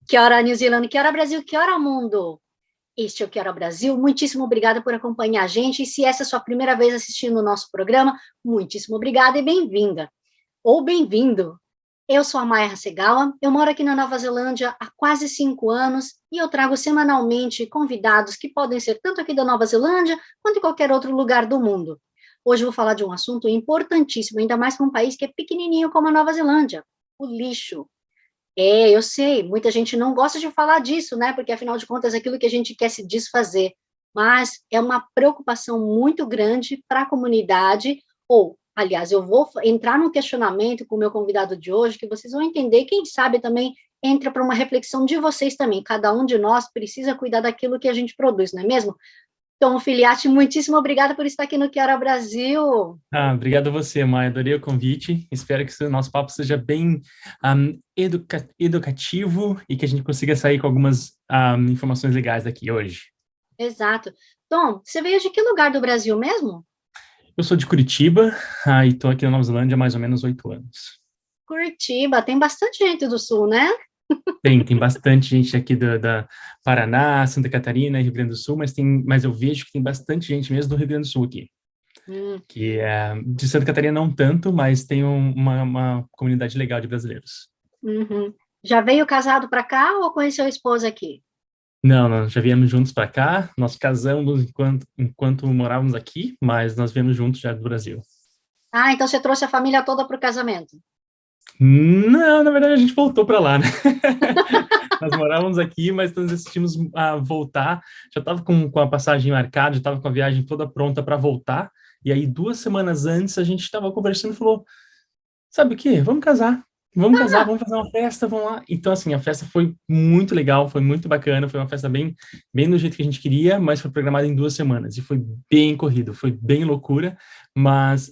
Que hora New Zealand, que hora Brasil, que hora mundo? Este é o Que Hora Brasil, muitíssimo obrigada por acompanhar a gente, e se essa é a sua primeira vez assistindo o nosso programa, muitíssimo obrigada e bem-vinda, ou bem-vindo. Eu sou a Maia Hasegawa, eu moro aqui na Nova Zelândia há quase 5 anos, e eu trago semanalmente convidados que podem ser tanto aqui da Nova Zelândia, quanto em qualquer outro lugar do mundo. Hoje eu vou falar de um assunto importantíssimo, ainda mais para um país que é pequenininho como a Nova Zelândia, o lixo. Eu sei, muita gente não gosta de falar disso, né? Porque, afinal de contas, é aquilo que a gente quer se desfazer. Mas é uma preocupação muito grande para a comunidade, ou, aliás, eu vou entrar num questionamento com o meu convidado de hoje, que vocês vão entender, quem sabe também entra para uma reflexão de vocês também. Cada um de nós precisa cuidar daquilo que a gente produz, não é mesmo? Tom Filiati, muitíssimo obrigada por estar aqui no Que Hora Brasil. Obrigado a você, Maia. Adorei o convite. Espero que o nosso papo seja bem educativo e que a gente consiga sair com algumas informações legais daqui hoje. Exato. Tom, você veio de que lugar do Brasil mesmo? Eu sou de Curitiba e estou aqui na Nova Zelândia há mais ou menos 8 anos. Curitiba, tem bastante gente do Sul, né? Tem bastante gente aqui da Paraná, Santa Catarina e Rio Grande do Sul, mas eu vejo que tem bastante gente mesmo do Rio Grande do Sul aqui. Que de Santa Catarina não tanto, mas tem uma comunidade legal de brasileiros. Uhum. Já veio casado para cá ou conheceu a esposa aqui? Não, já viemos juntos para cá. Nós casamos enquanto morávamos aqui, mas nós viemos juntos já do Brasil. Ah, então você trouxe a família toda para o casamento. Não, na verdade a gente voltou para lá, né? Nós morávamos aqui, mas nós decidimos voltar. Já estava com a passagem marcada, já estava com a viagem toda pronta para voltar. E aí, 2 semanas antes, a gente estava conversando e falou: sabe o quê? Vamos casar. Vamos casar, vamos fazer uma festa, vamos lá. Então, assim, a festa foi muito legal, foi muito bacana, foi uma festa bem do jeito que a gente queria, mas foi programada em 2 semanas e foi bem corrido, foi bem loucura, mas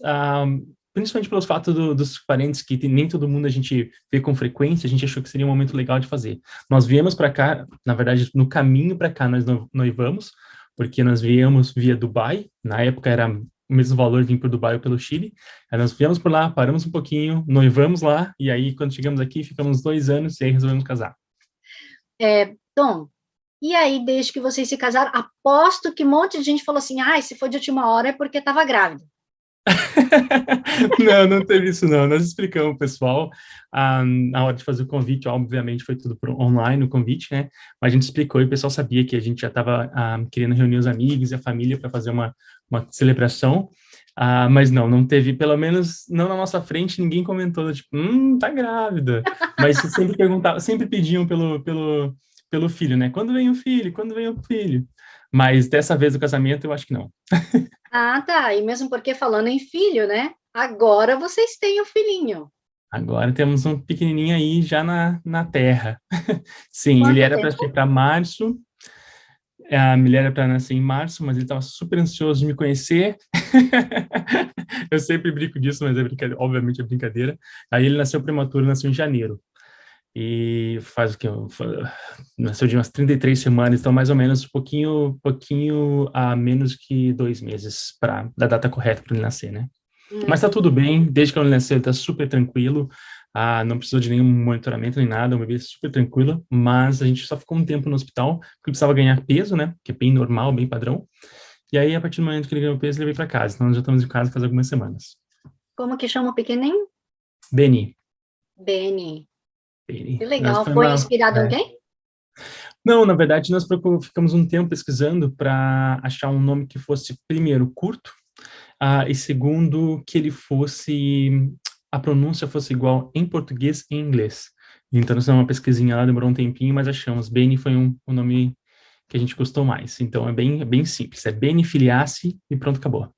principalmente pelos fatos dos parentes que nem todo mundo a gente vê com frequência, a gente achou que seria um momento legal de fazer. Nós viemos para cá, na verdade, no caminho para cá nós noivamos, porque nós viemos via Dubai, na época era o mesmo valor vir para o Dubai ou pelo Chile. Aí nós viemos por lá, paramos um pouquinho, noivamos lá, e aí quando chegamos aqui, ficamos 2 anos e aí resolvemos casar. Tom, e aí, desde que vocês se casaram, aposto que um monte de gente falou assim, se foi de última hora é porque estava grávida. Não teve isso não. Nós explicamos o pessoal na hora de fazer o convite, obviamente foi tudo online o convite, né? Mas a gente explicou e o pessoal sabia que a gente já estava querendo reunir os amigos e a família para fazer uma celebração. Mas não teve, pelo menos não na nossa frente, ninguém comentou, tipo, tá grávida. Mas sempre perguntavam, sempre pediam pelo filho, né? Quando vem o filho? Quando vem o filho? Mas dessa vez o casamento, eu acho que não. Ah, tá, e mesmo porque falando em filho, né? Agora vocês têm o filhinho. Agora temos um pequenininho aí já na Terra. Sim, ele Quanto era para tempo? ser para março, a mulher era para nascer em março, mas ele estava super ansioso de me conhecer. Eu sempre brinco disso, mas é brincadeira, obviamente é brincadeira. Aí ele nasceu prematuro, nasceu em janeiro. E faz o que? Nasceu de umas 33 semanas, então mais ou menos pouquinho a menos que 2 meses da data correta para ele nascer, né? Mas tá Uhum. tudo bem, desde que ela nasceu, tá super tranquilo. Não precisou de nenhum monitoramento nem nada, um bebê super tranquilo, mas a gente só ficou um tempo no hospital, porque precisava ganhar peso, né? Que é bem normal, bem padrão. E aí, a partir do momento que ele ganhou peso, ele veio para casa. Então, nós já estamos em casa faz algumas semanas. Como que chama o pequenininho? Beni. Benny. Que Beni. Nós legal. foi Foi uma. inspirado em alguém? Não, na verdade, nós ficamos um tempo pesquisando para achar um nome que fosse, primeiro, curto, e segundo, que ele fosse, a pronúncia fosse igual em português e em inglês. Então, nós fizemos uma pesquisinha lá, demorou um tempinho, mas achamos. Beni foi o nome que a gente gostou mais. Então, é bem simples. É Beni Filiassi e pronto, acabou.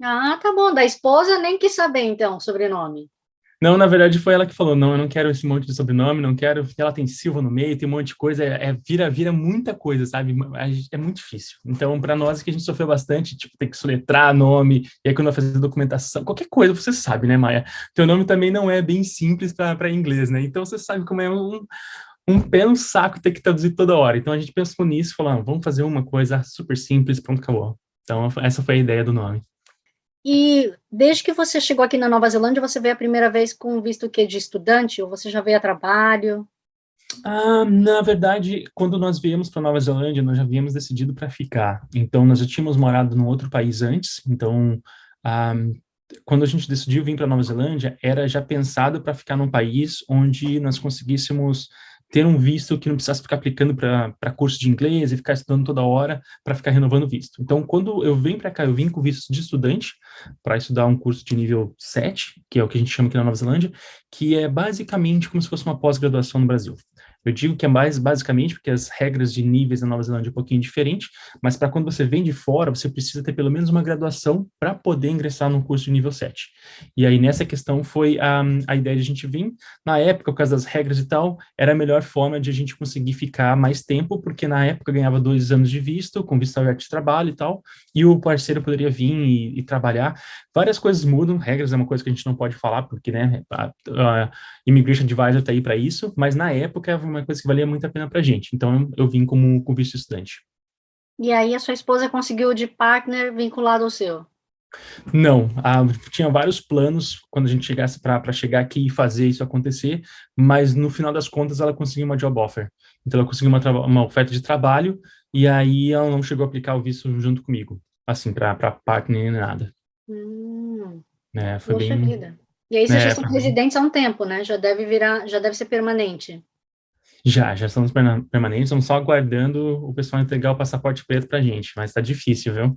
Ah, tá bom. Da esposa nem quis saber, então, o sobrenome. Não, na verdade, foi ela que falou, não, eu não quero esse monte de sobrenome, não quero, porque ela tem Silva no meio, tem um monte de coisa, vira muita coisa, sabe? É muito difícil. Então, para nós que a gente sofreu bastante, tipo, ter que soletrar nome, e aí quando vai fazer documentação, qualquer coisa, você sabe, né, Maia? Teu nome também não é bem simples para inglês, né? Então, você sabe como é um pé no saco ter que traduzir toda hora. Então, a gente pensou nisso, falou, vamos fazer uma coisa super simples, pronto, acabou. Então, essa foi a ideia do nome. E desde que você chegou aqui na Nova Zelândia, você veio a primeira vez com visto que de estudante ou você já veio a trabalho? Na verdade, quando nós viemos para Nova Zelândia, nós já havíamos decidido para ficar. Então, nós já tínhamos morado num outro país antes. Então, ah, quando a gente decidiu vir para Nova Zelândia, era já pensado para ficar num país onde nós conseguíssemos ter um visto que não precisasse ficar aplicando para curso de inglês e ficar estudando toda hora para ficar renovando o visto. Então, quando eu vim para cá, eu vim com visto de estudante para estudar um curso de nível 7, que é o que a gente chama aqui na Nova Zelândia, que é basicamente como se fosse uma pós-graduação no Brasil. Eu digo que é mais basicamente porque as regras de níveis na Nova Zelândia é um pouquinho diferente, mas para quando você vem de fora, você precisa ter pelo menos uma graduação para poder ingressar num curso de nível 7. E aí, nessa questão, foi a ideia de a gente vir. Na época, por causa das regras e tal, era a melhor forma de a gente conseguir ficar mais tempo, porque na época ganhava 2 anos de visto, com visto aberto de trabalho e tal, e o parceiro poderia vir e trabalhar. Várias coisas mudam, regras é uma coisa que a gente não pode falar, porque, né, a Immigration Advisor está aí para isso, mas na época era uma coisa que valia muito a pena para a gente. Então, eu vim com visto estudante. E aí a sua esposa conseguiu de partner vinculado ao seu? Não, tinha vários planos quando a gente chegasse para chegar aqui e fazer isso acontecer, mas no final das contas ela conseguiu uma job offer. Então, ela conseguiu uma oferta de trabalho e aí ela não chegou a aplicar o visto junto comigo, assim, para partner nem nada. Foi Poxa bem... vida. E aí vocês já são Foi bem... residentes há um tempo, né? Já deve ser permanente. Já estamos permanentes, estamos só aguardando o pessoal entregar o passaporte preto para a gente, mas está difícil, viu?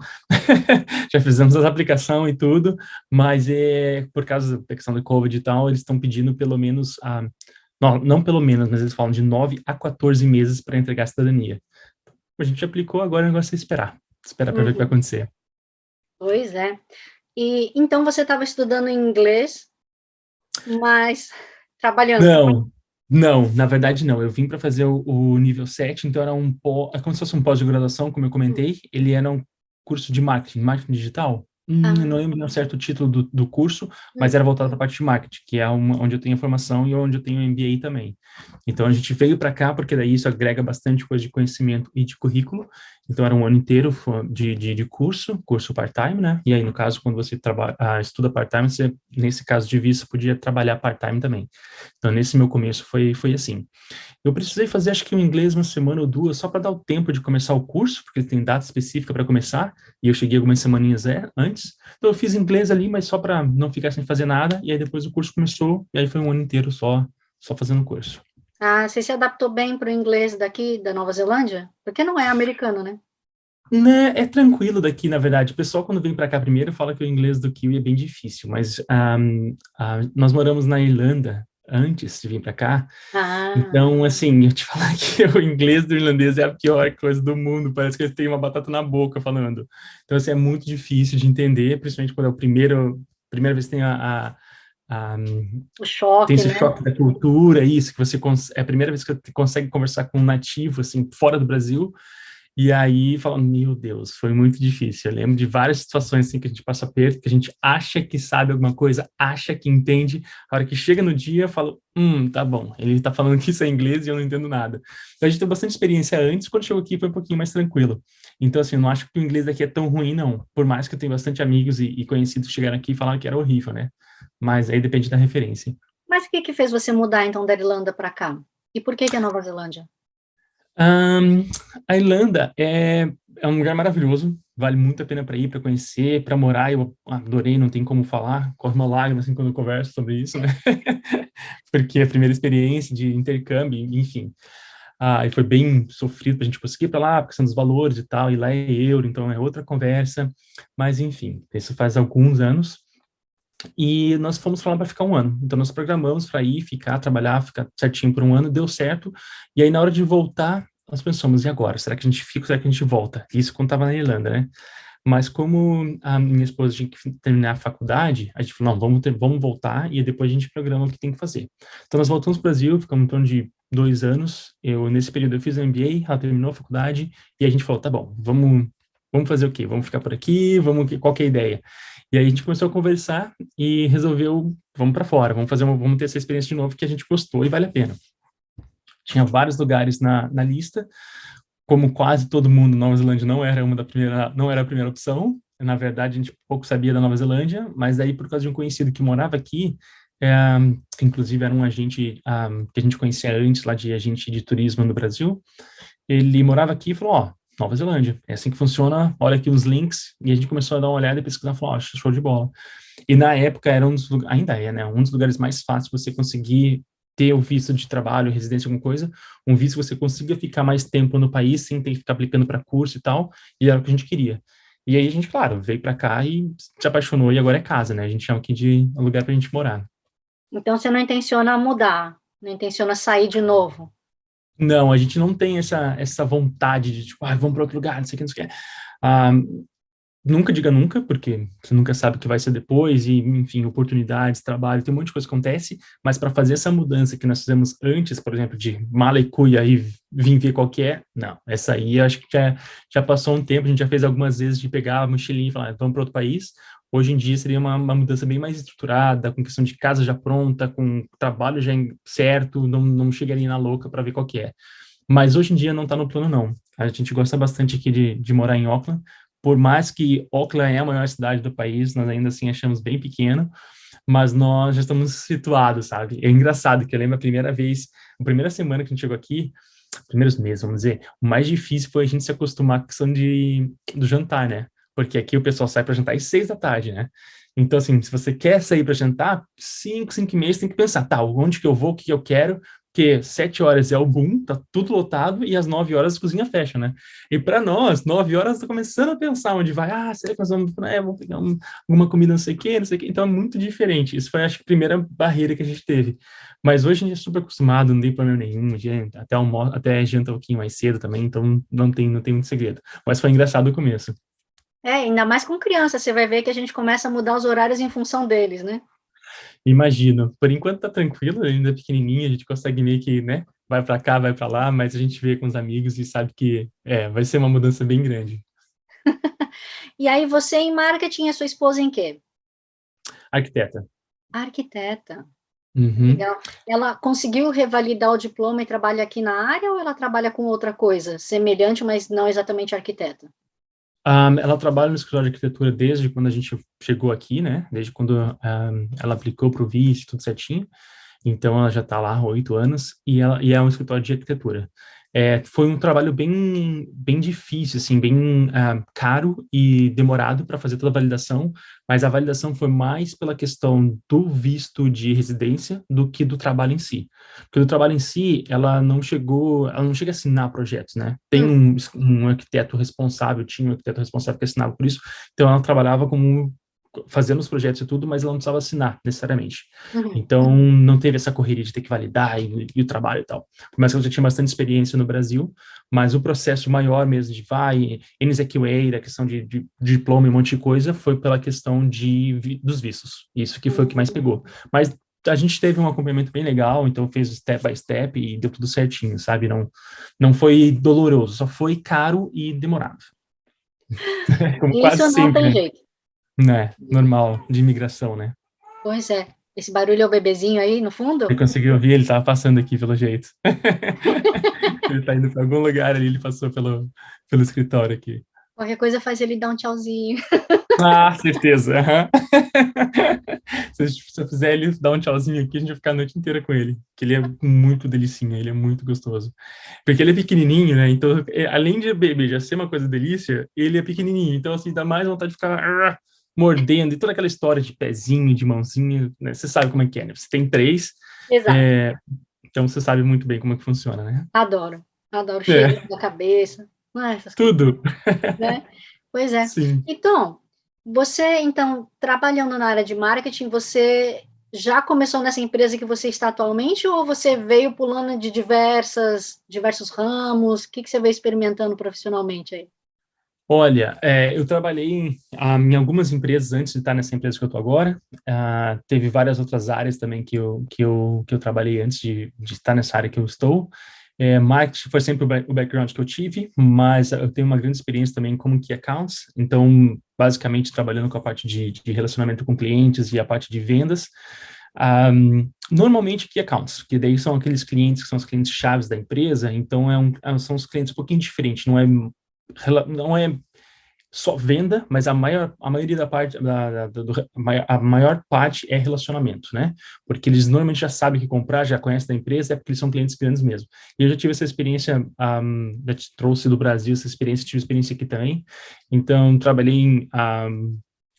Já fizemos as aplicações e tudo, mas por causa da questão do Covid e tal, eles estão pedindo pelo menos, não pelo menos, mas eles falam de 9 a 14 meses para entregar a cidadania. A gente aplicou, agora o negócio é esperar para ver o que vai acontecer. Pois é. E então você estava estudando inglês, mas trabalhando? Não, na verdade não. Eu vim para fazer o nível 7, então era é como se fosse um pós-graduação, como eu comentei. Ele era um curso de marketing digital. Eu não lembro o certo título do curso, mas era voltado para a parte de marketing, que é onde eu tenho formação e onde eu tenho MBA também. Então, a gente veio para cá porque daí isso agrega bastante coisa de conhecimento e de currículo. Então, era um ano inteiro de curso part-time, né? E aí, no caso, quando você estuda part-time, você, nesse caso de vista, podia trabalhar part-time também. Então, nesse meu começo foi assim. Eu precisei fazer, acho que um inglês uma semana ou duas, só para dar o tempo de começar o curso, porque tem data específica para começar, e eu cheguei algumas semaninhas antes. Então, eu fiz inglês ali, mas só para não ficar sem fazer nada, e aí depois o curso começou, e aí foi um ano inteiro só fazendo o curso. Você se adaptou bem para o inglês daqui, da Nova Zelândia? Porque não é americano, né? Né, é tranquilo daqui, na verdade. O pessoal, quando vem para cá primeiro, fala que o inglês do Kiwi é bem difícil, mas nós moramos na Irlanda antes de vir para cá. Então, assim, eu te falar que o inglês do irlandês é a pior coisa do mundo, parece que eles têm uma batata na boca falando. Então, assim, é muito difícil de entender, principalmente quando é primeira vez que tem o choque, tem esse né? choque da cultura, isso, que você é a primeira vez que você consegue conversar com um nativo, assim, fora do Brasil. E aí, falando, meu Deus, foi muito difícil. Eu lembro de várias situações assim que a gente passa perto, que a gente acha que sabe alguma coisa, acha que entende, a hora que chega no dia, fala, tá bom, ele tá falando que isso é inglês e eu não entendo nada. Então, a gente tem bastante experiência antes, quando chegou aqui foi um pouquinho mais tranquilo. Então, assim, eu não acho que o inglês daqui é tão ruim, não. Por mais que eu tenha bastante amigos e conhecidos que chegaram aqui e falaram que era horrível, né? Mas aí depende da referência. Mas o que fez você mudar, então, da Irlanda para cá? E por que a Nova Zelândia? A Irlanda é um lugar maravilhoso, vale muito a pena para ir, para conhecer, para morar. Eu adorei, não tem como falar, corre uma lágrima assim quando eu converso sobre isso, né? Porque é a primeira experiência de intercâmbio, enfim. E foi bem sofrido para a gente conseguir ir para lá, por questão dos valores e tal, e lá é euro, então é outra conversa. Mas, enfim, isso faz alguns anos. E nós fomos para lá para ficar um ano. Então, nós programamos para ir, trabalhar, ficar certinho por um ano, deu certo. E aí, na hora de voltar, nós pensamos, e agora? Será que a gente fica ou será que a gente volta? Isso quando estava na Irlanda, né? Mas como a minha esposa tinha que terminar a faculdade, a gente falou, não, vamos voltar e depois a gente programa o que tem que fazer. Então, nós voltamos para o Brasil, ficamos em torno de 2 anos. Nesse período, eu fiz o MBA, ela terminou a faculdade, e a gente falou, tá bom, vamos fazer o quê? Vamos ficar por aqui? Qual que é a ideia? E aí a gente começou a conversar e resolveu, vamos para fora, vamos ter essa experiência de novo que a gente gostou e vale a pena. Tinha vários lugares na lista, como quase todo mundo, Nova Zelândia não era a primeira opção. Na verdade, a gente pouco sabia da Nova Zelândia, mas daí por causa de um conhecido que morava aqui, que inclusive era um agente que a gente conhecia antes, lá de agente de turismo no Brasil. Ele morava aqui e falou, ó, Nova Zelândia, é assim que funciona, olha aqui os links, e a gente começou a dar uma olhada e pesquisar, falou, ó, show de bola. E na época era ainda é, né, um dos lugares mais fáceis você conseguir ter o visto de trabalho, residência, alguma coisa, um visto que você consiga ficar mais tempo no país sem ter que ficar aplicando para curso e tal, e era o que a gente queria. E aí a gente, claro, veio para cá e se apaixonou e agora é casa, né? A gente chama aqui de lugar para a gente morar. Então, você não intenciona mudar, não intenciona sair de novo. Não, a gente não tem essa vontade de, tipo, vamos para outro lugar, não sei o que, não sei o que. Ah, nunca diga nunca, porque você nunca sabe o que vai ser depois, e, enfim, oportunidades, trabalho, tem um monte de coisa que acontece, mas para fazer essa mudança que nós fizemos antes, por exemplo, de mala e cuia e vir ver qual que é, não, essa aí eu acho que já passou um tempo, a gente já fez algumas vezes de pegar a mochilinha e falar, vamos para outro país. Hoje em dia seria uma mudança bem mais estruturada, com questão de casa já pronta, com trabalho já certo, não chegaria na louca para ver qual que é. Mas hoje em dia não está no plano, não. A gente gosta bastante aqui de morar em Auckland, por mais que Auckland é a maior cidade do país, nós ainda assim achamos bem pequeno, mas nós já estamos situados, sabe? É engraçado que eu lembro a primeira semana que a gente chegou aqui, primeiros meses, vamos dizer, o mais difícil foi a gente se acostumar com a questão do jantar, né? Porque aqui o pessoal sai para jantar às 6 da tarde, né? Então, assim, se você quer sair para jantar, 5 e meia, você tem que pensar, tá, onde que eu vou, o que eu quero, porque 7 horas é o boom, tá tudo lotado, e às 9 horas a cozinha fecha, né? E para nós, 9 horas, tá começando a pensar onde vai, será que nós vamos pegar alguma comida, não sei o quê, não sei o quê. Então é muito diferente. Isso foi, acho que, a primeira barreira que a gente teve. Mas hoje a gente é super acostumado, não tem problema nenhum, até janta um pouquinho mais cedo também, então não tem muito segredo. Mas foi engraçado o começo. Ainda mais com criança, você vai ver que a gente começa a mudar os horários em função deles, né? Imagino. Por enquanto tá tranquilo, ainda é pequenininho, a gente consegue meio que, né, vai para cá, vai para lá, mas a gente vê com os amigos e sabe que vai ser uma mudança bem grande. E aí, você em marketing, a sua esposa em quê? Arquiteta. Arquiteta. Uhum. Legal. Ela conseguiu revalidar o diploma e trabalha aqui na área ou ela trabalha com outra coisa, semelhante, mas não exatamente arquiteta? Ela trabalha no escritório de arquitetura desde quando a gente chegou aqui, né? Desde quando ela aplicou para o visto, tudo certinho. Então, ela já está lá há 8 anos e é um escritório de arquitetura. Foi um trabalho bem, bem difícil, assim, bem caro e demorado para fazer toda a validação, mas a validação foi mais pela questão do visto de residência do que do trabalho em si. Porque do trabalho em si, ela não chega a assinar projetos, né? Tem um arquiteto responsável, tinha um arquiteto responsável que assinava por isso, então ela trabalhava como fazendo os projetos e tudo, mas ela não precisava assinar necessariamente. Uhum. Então, não teve essa correria de ter que validar e o trabalho e tal. Por mais que eu já tinha bastante experiência no Brasil, mas o processo maior mesmo de NZQA, da questão de diploma e um monte de coisa, foi pela questão dos vistos. Isso que foi o que mais pegou. Mas a gente teve um acompanhamento bem legal, então fez step by step e deu tudo certinho, sabe? Não foi doloroso, só foi caro e demorado. Como quase Isso não sempre, tem né? jeito. Né? Normal, de imigração, né? Pois é. Esse barulho é o bebezinho aí no Você fundo? conseguiu ouvir? Ele tava passando aqui, pelo jeito. Ele tá indo para algum lugar ali, ele passou pelo escritório aqui. Qualquer coisa faz ele dar um tchauzinho. Ah, certeza. Aham. Se eu fizer ele dar um tchauzinho aqui, a gente vai ficar a noite inteira com ele. Que ele é muito delicinha, ele é muito gostoso. Porque ele é pequenininho, né? Então, além de bebê já ser uma coisa delícia, ele é pequenininho. Então, assim, dá mais vontade de ficar mordendo. E toda aquela história de pezinho, de mãozinha, né? Você sabe como é que é, né? Você tem três, Exato. é, então você sabe muito bem como é que funciona, né? Adoro. Adoro o cheiro É, da cabeça. Essas coisas, tudo. né? Pois é. Sim. Então, você, então, trabalhando na área de marketing, você já começou nessa empresa que você está atualmente ou você veio pulando de diversos ramos? O que você veio experimentando profissionalmente aí? Olha, eu trabalhei em algumas empresas antes de estar nessa empresa que eu estou agora. Teve várias outras áreas também que eu trabalhei antes de estar nessa área que eu estou. Marketing foi sempre o background que eu tive, mas eu tenho uma grande experiência também como Key Accounts. Então, basicamente, trabalhando com a parte de relacionamento com clientes e a parte de vendas. Normalmente Key Accounts, que daí são aqueles clientes que são os clientes chaves da empresa. Então, são os clientes um pouquinho diferentes. Não é só venda, mas a maioria da parte, a maior parte é relacionamento, né? Porque eles normalmente já sabem o que comprar, já conhecem da empresa, é porque eles são clientes grandes mesmo. E eu já tive essa experiência, já te trouxe do Brasil essa experiência, tive experiência aqui também. Então, trabalhei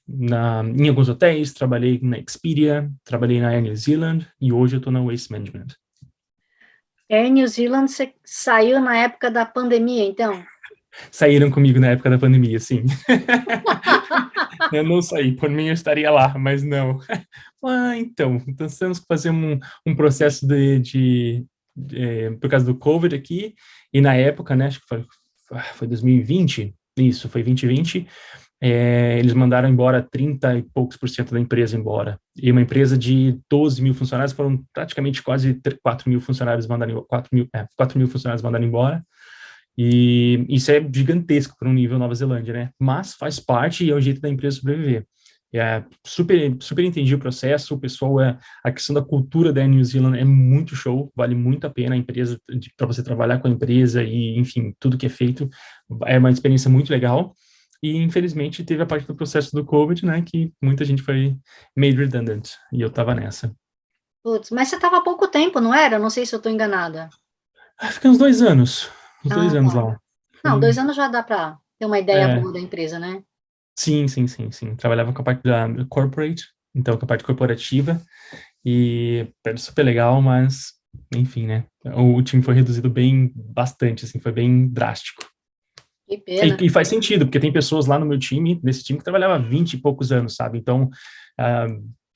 em alguns hotéis, trabalhei na Expedia, trabalhei na Air New Zealand e hoje eu estou na Waste Management. Air New Zealand, você saiu na época da pandemia, então? Saíram comigo na época da pandemia, sim. Eu não saí, por mim eu estaria lá, mas não. Então temos que fazer um processo por causa do COVID aqui, e na época, né, acho que foi 2020, isso, foi 2020, eles mandaram embora 30 e poucos por cento da empresa embora. E uma empresa de 12 mil funcionários, foram praticamente quase 4 mil funcionários mandaram, 4 mil funcionários mandaram embora. E isso é gigantesco para um nível Nova Zelândia, né? Mas faz parte e é o jeito da empresa sobreviver. Super entendi o processo, o pessoal, a questão da cultura da New Zealand é muito show, vale muito a pena a empresa, para você trabalhar com a empresa e, enfim, tudo que é feito, é uma experiência muito legal. E, infelizmente, teve a parte do processo do COVID, né, que muita gente foi made redundant, e eu tava nessa. Putz, mas você estava há pouco tempo, não era? Não sei se eu estou enganada. Fiquei uns dois Ah, anos tá. lá. Não, Foi, 2 anos já dá para ter uma ideia é, boa da empresa, né? sim, sim, sim, sim. Trabalhava com a parte da corporate, então com a parte corporativa, e era super legal, mas, enfim, né? O time foi reduzido bastante, assim, foi bem drástico. Que pena. E faz sentido, porque tem pessoas lá no meu time, nesse time, que trabalhava 20 e poucos anos, sabe? Então, ah,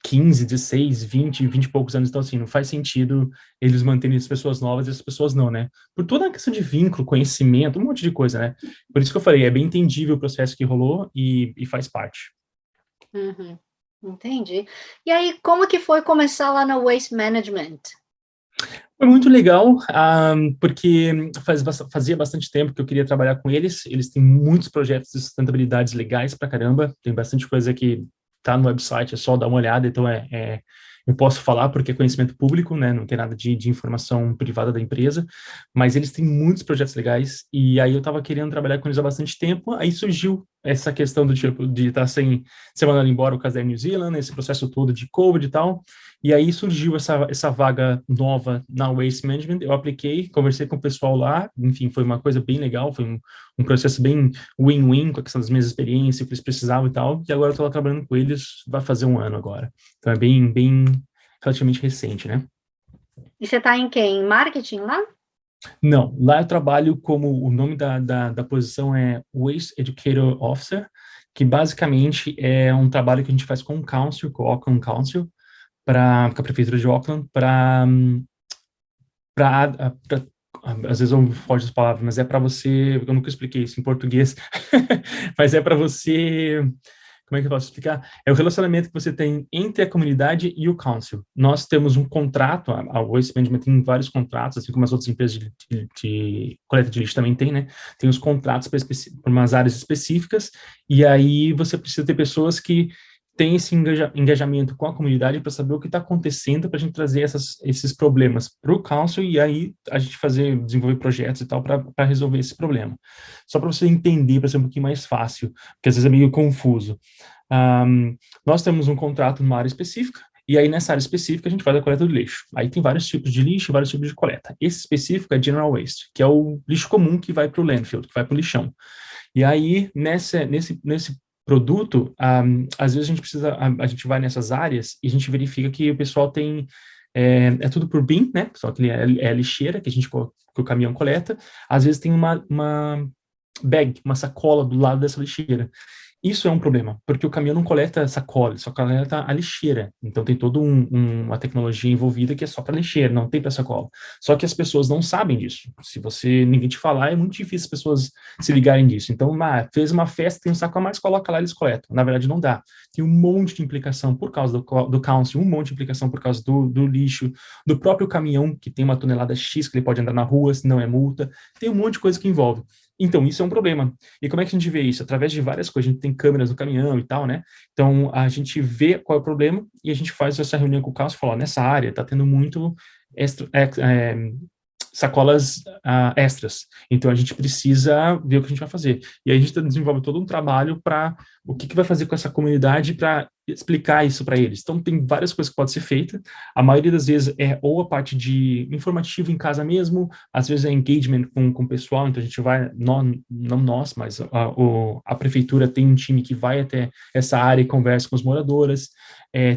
15, 16, 20 e poucos anos. Então, assim, não faz sentido eles manterem as pessoas novas e as pessoas não, né? Por toda a questão de vínculo, conhecimento, um monte de coisa, né? Por isso que eu falei, é bem entendível o processo que rolou e faz parte. Uhum, entendi. E aí, como que foi começar lá na Waste Management? Foi muito legal, porque fazia bastante tempo que eu queria trabalhar com eles. Eles têm muitos projetos de sustentabilidade legais pra caramba. Tem bastante coisa que tá no website, é só dar uma olhada. Então, eu posso falar porque é conhecimento público, né? Não tem nada de informação privada da empresa. Mas eles têm muitos projetos legais. E aí eu estava querendo trabalhar com eles há bastante tempo. Aí surgiu essa questão do tipo de estar sem ser mandado embora o caso da New Zealand, esse processo todo de COVID e tal. E aí surgiu essa vaga nova na Waste Management, eu apliquei, conversei com o pessoal lá, enfim, foi uma coisa bem legal, foi um processo bem win-win com a questão das minhas experiências, o que eles precisavam e tal, e agora eu estou lá trabalhando com eles, vai fazer um ano agora. Então é bem relativamente recente, né? E você está em quem? Em marketing lá? Não, lá eu trabalho como, o nome da posição é Waste Educator Officer, que basicamente é um trabalho que a gente faz com o Council, com o Auckland Council, para a Prefeitura de Auckland, às vezes eu foge das palavras, mas é para você, eu nunca expliquei isso em português, mas é para você, como é que eu posso explicar? É o relacionamento que você tem entre a comunidade e o council. Nós temos um contrato, a Waste Management tem vários contratos, assim como as outras empresas de coleta de lixo também tem, né? Tem os contratos para umas áreas específicas, e aí você precisa ter pessoas que tem esse engajamento com a comunidade para saber o que está acontecendo, para a gente trazer esses problemas para o council e aí a gente desenvolver projetos e tal para resolver esse problema. Só para você entender, para ser um pouquinho mais fácil, porque às vezes é meio confuso. Nós temos um contrato numa área específica, e aí nessa área específica a gente faz a coleta do lixo. Aí tem vários tipos de lixo, vários tipos de coleta. Esse específico é General Waste, que é o lixo comum que vai para o landfill, que vai para o lixão. E aí, nesse produto, às vezes a gente a gente vai nessas áreas e a gente verifica que o pessoal tem, é tudo por bin, né? Só que é a lixeira que o caminhão coleta. Às vezes tem uma bag, uma sacola do lado dessa lixeira. Isso é um problema, porque o caminhão não coleta sacola, só coleta a lixeira. Então tem toda uma tecnologia envolvida que é só para lixeira, não tem para sacola. Só que as pessoas não sabem disso. Se ninguém te falar, é muito difícil as pessoas se ligarem disso. Então, fez uma festa, tem um saco a mais, coloca lá, eles coletam. Na verdade, não dá. Tem um monte de implicação por causa do council, um monte de implicação por causa do lixo, do próprio caminhão, que tem uma tonelada X que ele pode andar na rua, se não é multa. Tem um monte de coisa que envolve. Então, isso é um problema. E como é que a gente vê isso? Através de várias coisas. A gente tem câmeras no caminhão e tal, né? Então, a gente vê qual é o problema e a gente faz essa reunião com o council e fala, nessa área está tendo muito sacolas extras. Então, a gente precisa ver o que a gente vai fazer. E aí, a gente desenvolve todo um trabalho para o que vai fazer com essa comunidade para explicar isso para eles. Então, tem várias coisas que podem ser feitas. A maioria das vezes é ou a parte de informativo em casa mesmo, às vezes é engagement com o pessoal, então a gente vai, não nós, mas a prefeitura tem um time que vai até essa área e conversa com os moradores.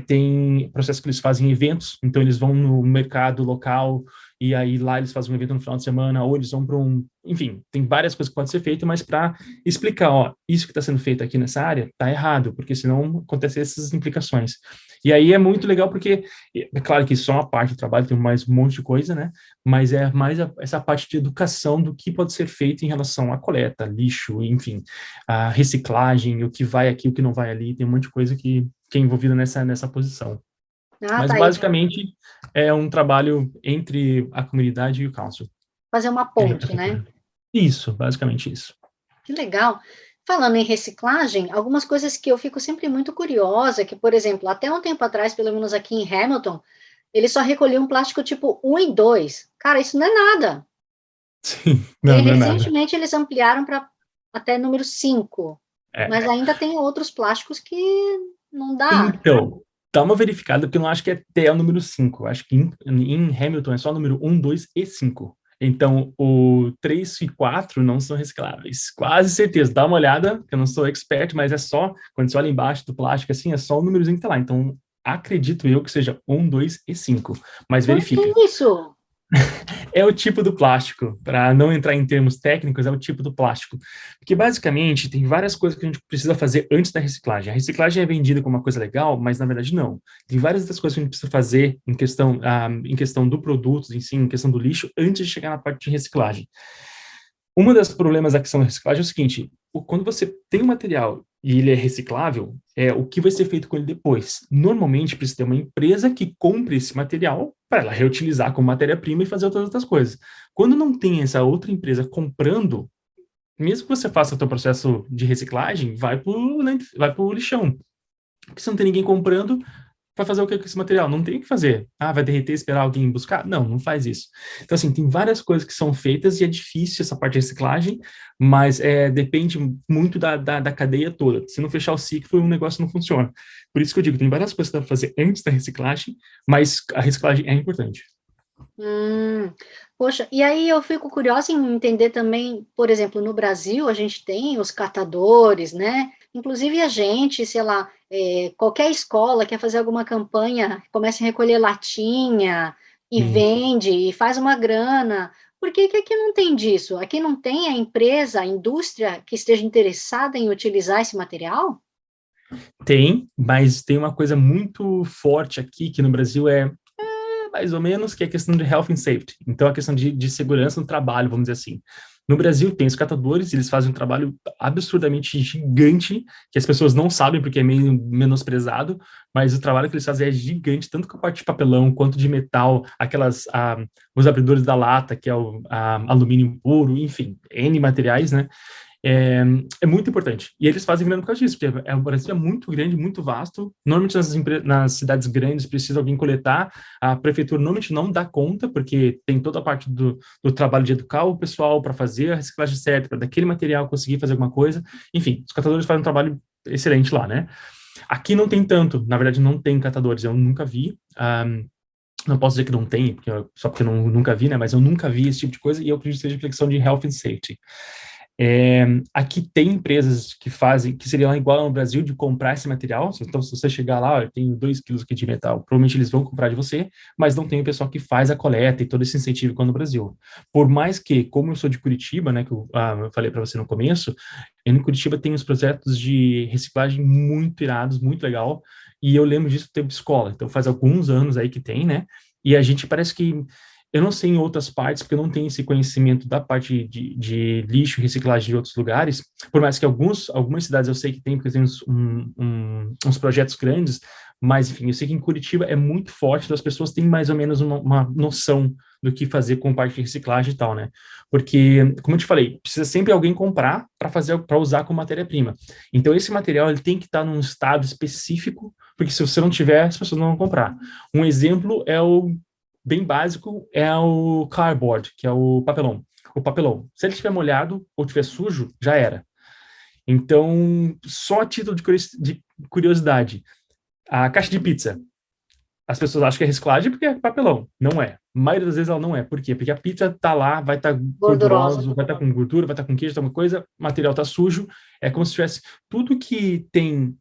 Tem processo que eles fazem eventos, então eles vão no mercado local, e aí lá eles fazem um evento no final de semana, ou eles vão para enfim, tem várias coisas que podem ser feitas, mas para explicar, ó, isso que está sendo feito aqui nessa área está errado, porque senão acontecem essas implicações. E aí é muito legal porque, é claro que só uma parte do trabalho, tem mais um monte de coisa, né, mas é mais essa parte de educação do que pode ser feito em relação à coleta, lixo, enfim, a reciclagem, o que vai aqui, o que não vai ali, tem um monte de coisa que é envolvida nessa posição. Mas, Tá aí. basicamente, é um trabalho entre a comunidade e o council. Fazer uma ponte, né? Isso, basicamente isso. Que legal. Falando em reciclagem, algumas coisas que eu fico sempre muito curiosa, que, por exemplo, até um tempo atrás, pelo menos aqui em Hamilton, eles só recolhiam plástico tipo 1 e 2. Cara, isso não é nada. Sim, não é nada. Recentemente, eles ampliaram para até número 5. Mas ainda tem outros plásticos que não dá. Então, dá uma verificada, porque eu não acho que é até o número 5. Acho que em Hamilton é só o número 1, 2 e 5. Então, o 3 e 4 não são recicláveis. Quase certeza. Dá uma olhada, que eu não sou expert, mas é só, quando você olha embaixo do plástico, assim, é só o númerozinho que tá lá. Então, acredito eu que seja 1, 2 e 5. Mas verifica. Por que isso? É o tipo do plástico, para não entrar em termos técnicos, é o tipo do plástico. Porque, basicamente, tem várias coisas que a gente precisa fazer antes da reciclagem. A reciclagem é vendida como uma coisa legal, mas, na verdade, não. Tem várias outras coisas que a gente precisa fazer em questão do produto, em si, em questão do lixo, antes de chegar na parte de reciclagem. Um dos problemas da questão da reciclagem é o seguinte: quando você tem um material e ele é reciclável, o que vai ser feito com ele depois? Normalmente precisa ter uma empresa que compre esse material para ela reutilizar como matéria-prima e fazer outras coisas. Quando não tem essa outra empresa comprando, mesmo que você faça o seu processo de reciclagem, vai para o lixão. Porque se não tem ninguém comprando, vai fazer o que com esse material? Não tem o que fazer. Vai derreter e esperar alguém buscar? Não faz isso. Então, assim, tem várias coisas que são feitas e é difícil essa parte de reciclagem, mas depende muito da cadeia toda. Se não fechar o ciclo, o negócio não funciona. Por isso que eu digo, tem várias coisas que dá para fazer antes da reciclagem, mas a reciclagem é importante. Poxa, e aí eu fico curiosa em entender também, por exemplo, no Brasil a gente tem os catadores, né? Inclusive a gente, sei lá, qualquer escola quer fazer alguma campanha, começa a recolher latinha e vende e faz uma grana. Por que aqui não tem disso? Aqui não tem a empresa, a indústria que esteja interessada em utilizar esse material? Tem, mas tem uma coisa muito forte aqui, que no Brasil mais ou menos, que é a questão de health and safety. Então, a questão de segurança no trabalho, vamos dizer assim. No Brasil, tem os catadores, eles fazem um trabalho absurdamente gigante, que as pessoas não sabem porque é meio menosprezado, mas o trabalho que eles fazem é gigante, tanto com a parte de papelão, quanto de metal, os abridores da lata, que é o alumínio puro, enfim, N materiais, né? É muito importante. E eles fazem grana por causa disso, porque o Brasil é muito grande, muito vasto. Normalmente nas cidades grandes precisa alguém coletar. A prefeitura normalmente não dá conta, porque tem toda a parte do trabalho de educar o pessoal para fazer a reciclagem certa, para daquele material conseguir fazer alguma coisa. Enfim, os catadores fazem um trabalho excelente lá, né? Aqui não tem tanto, na verdade não tem catadores, eu nunca vi. Não posso dizer que não tem, só porque eu nunca vi, né? Mas eu nunca vi esse tipo de coisa e eu acredito que seja questão de health and safety. Aqui tem empresas que fazem, que seria igual no Brasil, de comprar esse material. Então, se você chegar lá, eu tenho 2 quilos aqui de metal, provavelmente eles vão comprar de você, mas não tem o pessoal que faz a coleta e todo esse incentivo igual no Brasil. Por mais que, como eu sou de Curitiba, né, que eu falei para você no começo, em Curitiba tem uns projetos de reciclagem muito irados, muito legal, e eu lembro disso do tempo de escola. Então, faz alguns anos aí que tem, né, e a gente parece que eu não sei em outras partes, porque eu não tenho esse conhecimento da parte de lixo e reciclagem de outros lugares, por mais que algumas cidades eu sei que tem, porque tem uns projetos grandes, mas, enfim, eu sei que em Curitiba é muito forte, então as pessoas têm mais ou menos uma noção do que fazer com parte de reciclagem e tal, né? Porque, como eu te falei, precisa sempre alguém comprar para usar como matéria-prima. Então, esse material ele tem que estar num estado específico, porque se você não tiver, as pessoas não vão comprar. Um exemplo é o bem básico é o cardboard, que é o papelão. O papelão, se ele estiver molhado ou estiver sujo, já era. Então, só a título de curiosidade, a caixa de pizza, as pessoas acham que é reciclagem porque é papelão. Não é. A maioria das vezes ela não é. Por quê? Porque a pizza tá lá, vai estar Gordurosa. gorduroso, vai estar com gordura, vai estar com queijo, alguma coisa, o material tá sujo. É como se tivesse tudo que tem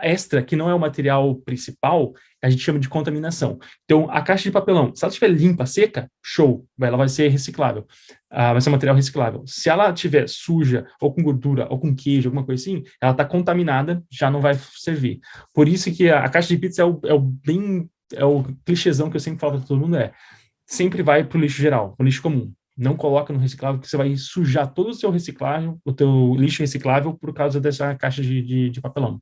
extra, que não é o material principal, a gente chama de contaminação. Então, a caixa de papelão, se ela estiver limpa, seca, show, ela vai ser reciclável, vai ser um material reciclável. Se ela estiver suja, ou com gordura, ou com queijo, alguma coisa assim, ela está contaminada, já não vai servir. Por isso que a caixa de pizza é o clichêzão que eu sempre falo para todo mundo, sempre vai para o lixo geral, para o lixo comum. Não coloca no reciclável, porque você vai sujar todo o seu reciclável, o teu lixo reciclável, por causa dessa caixa de papelão.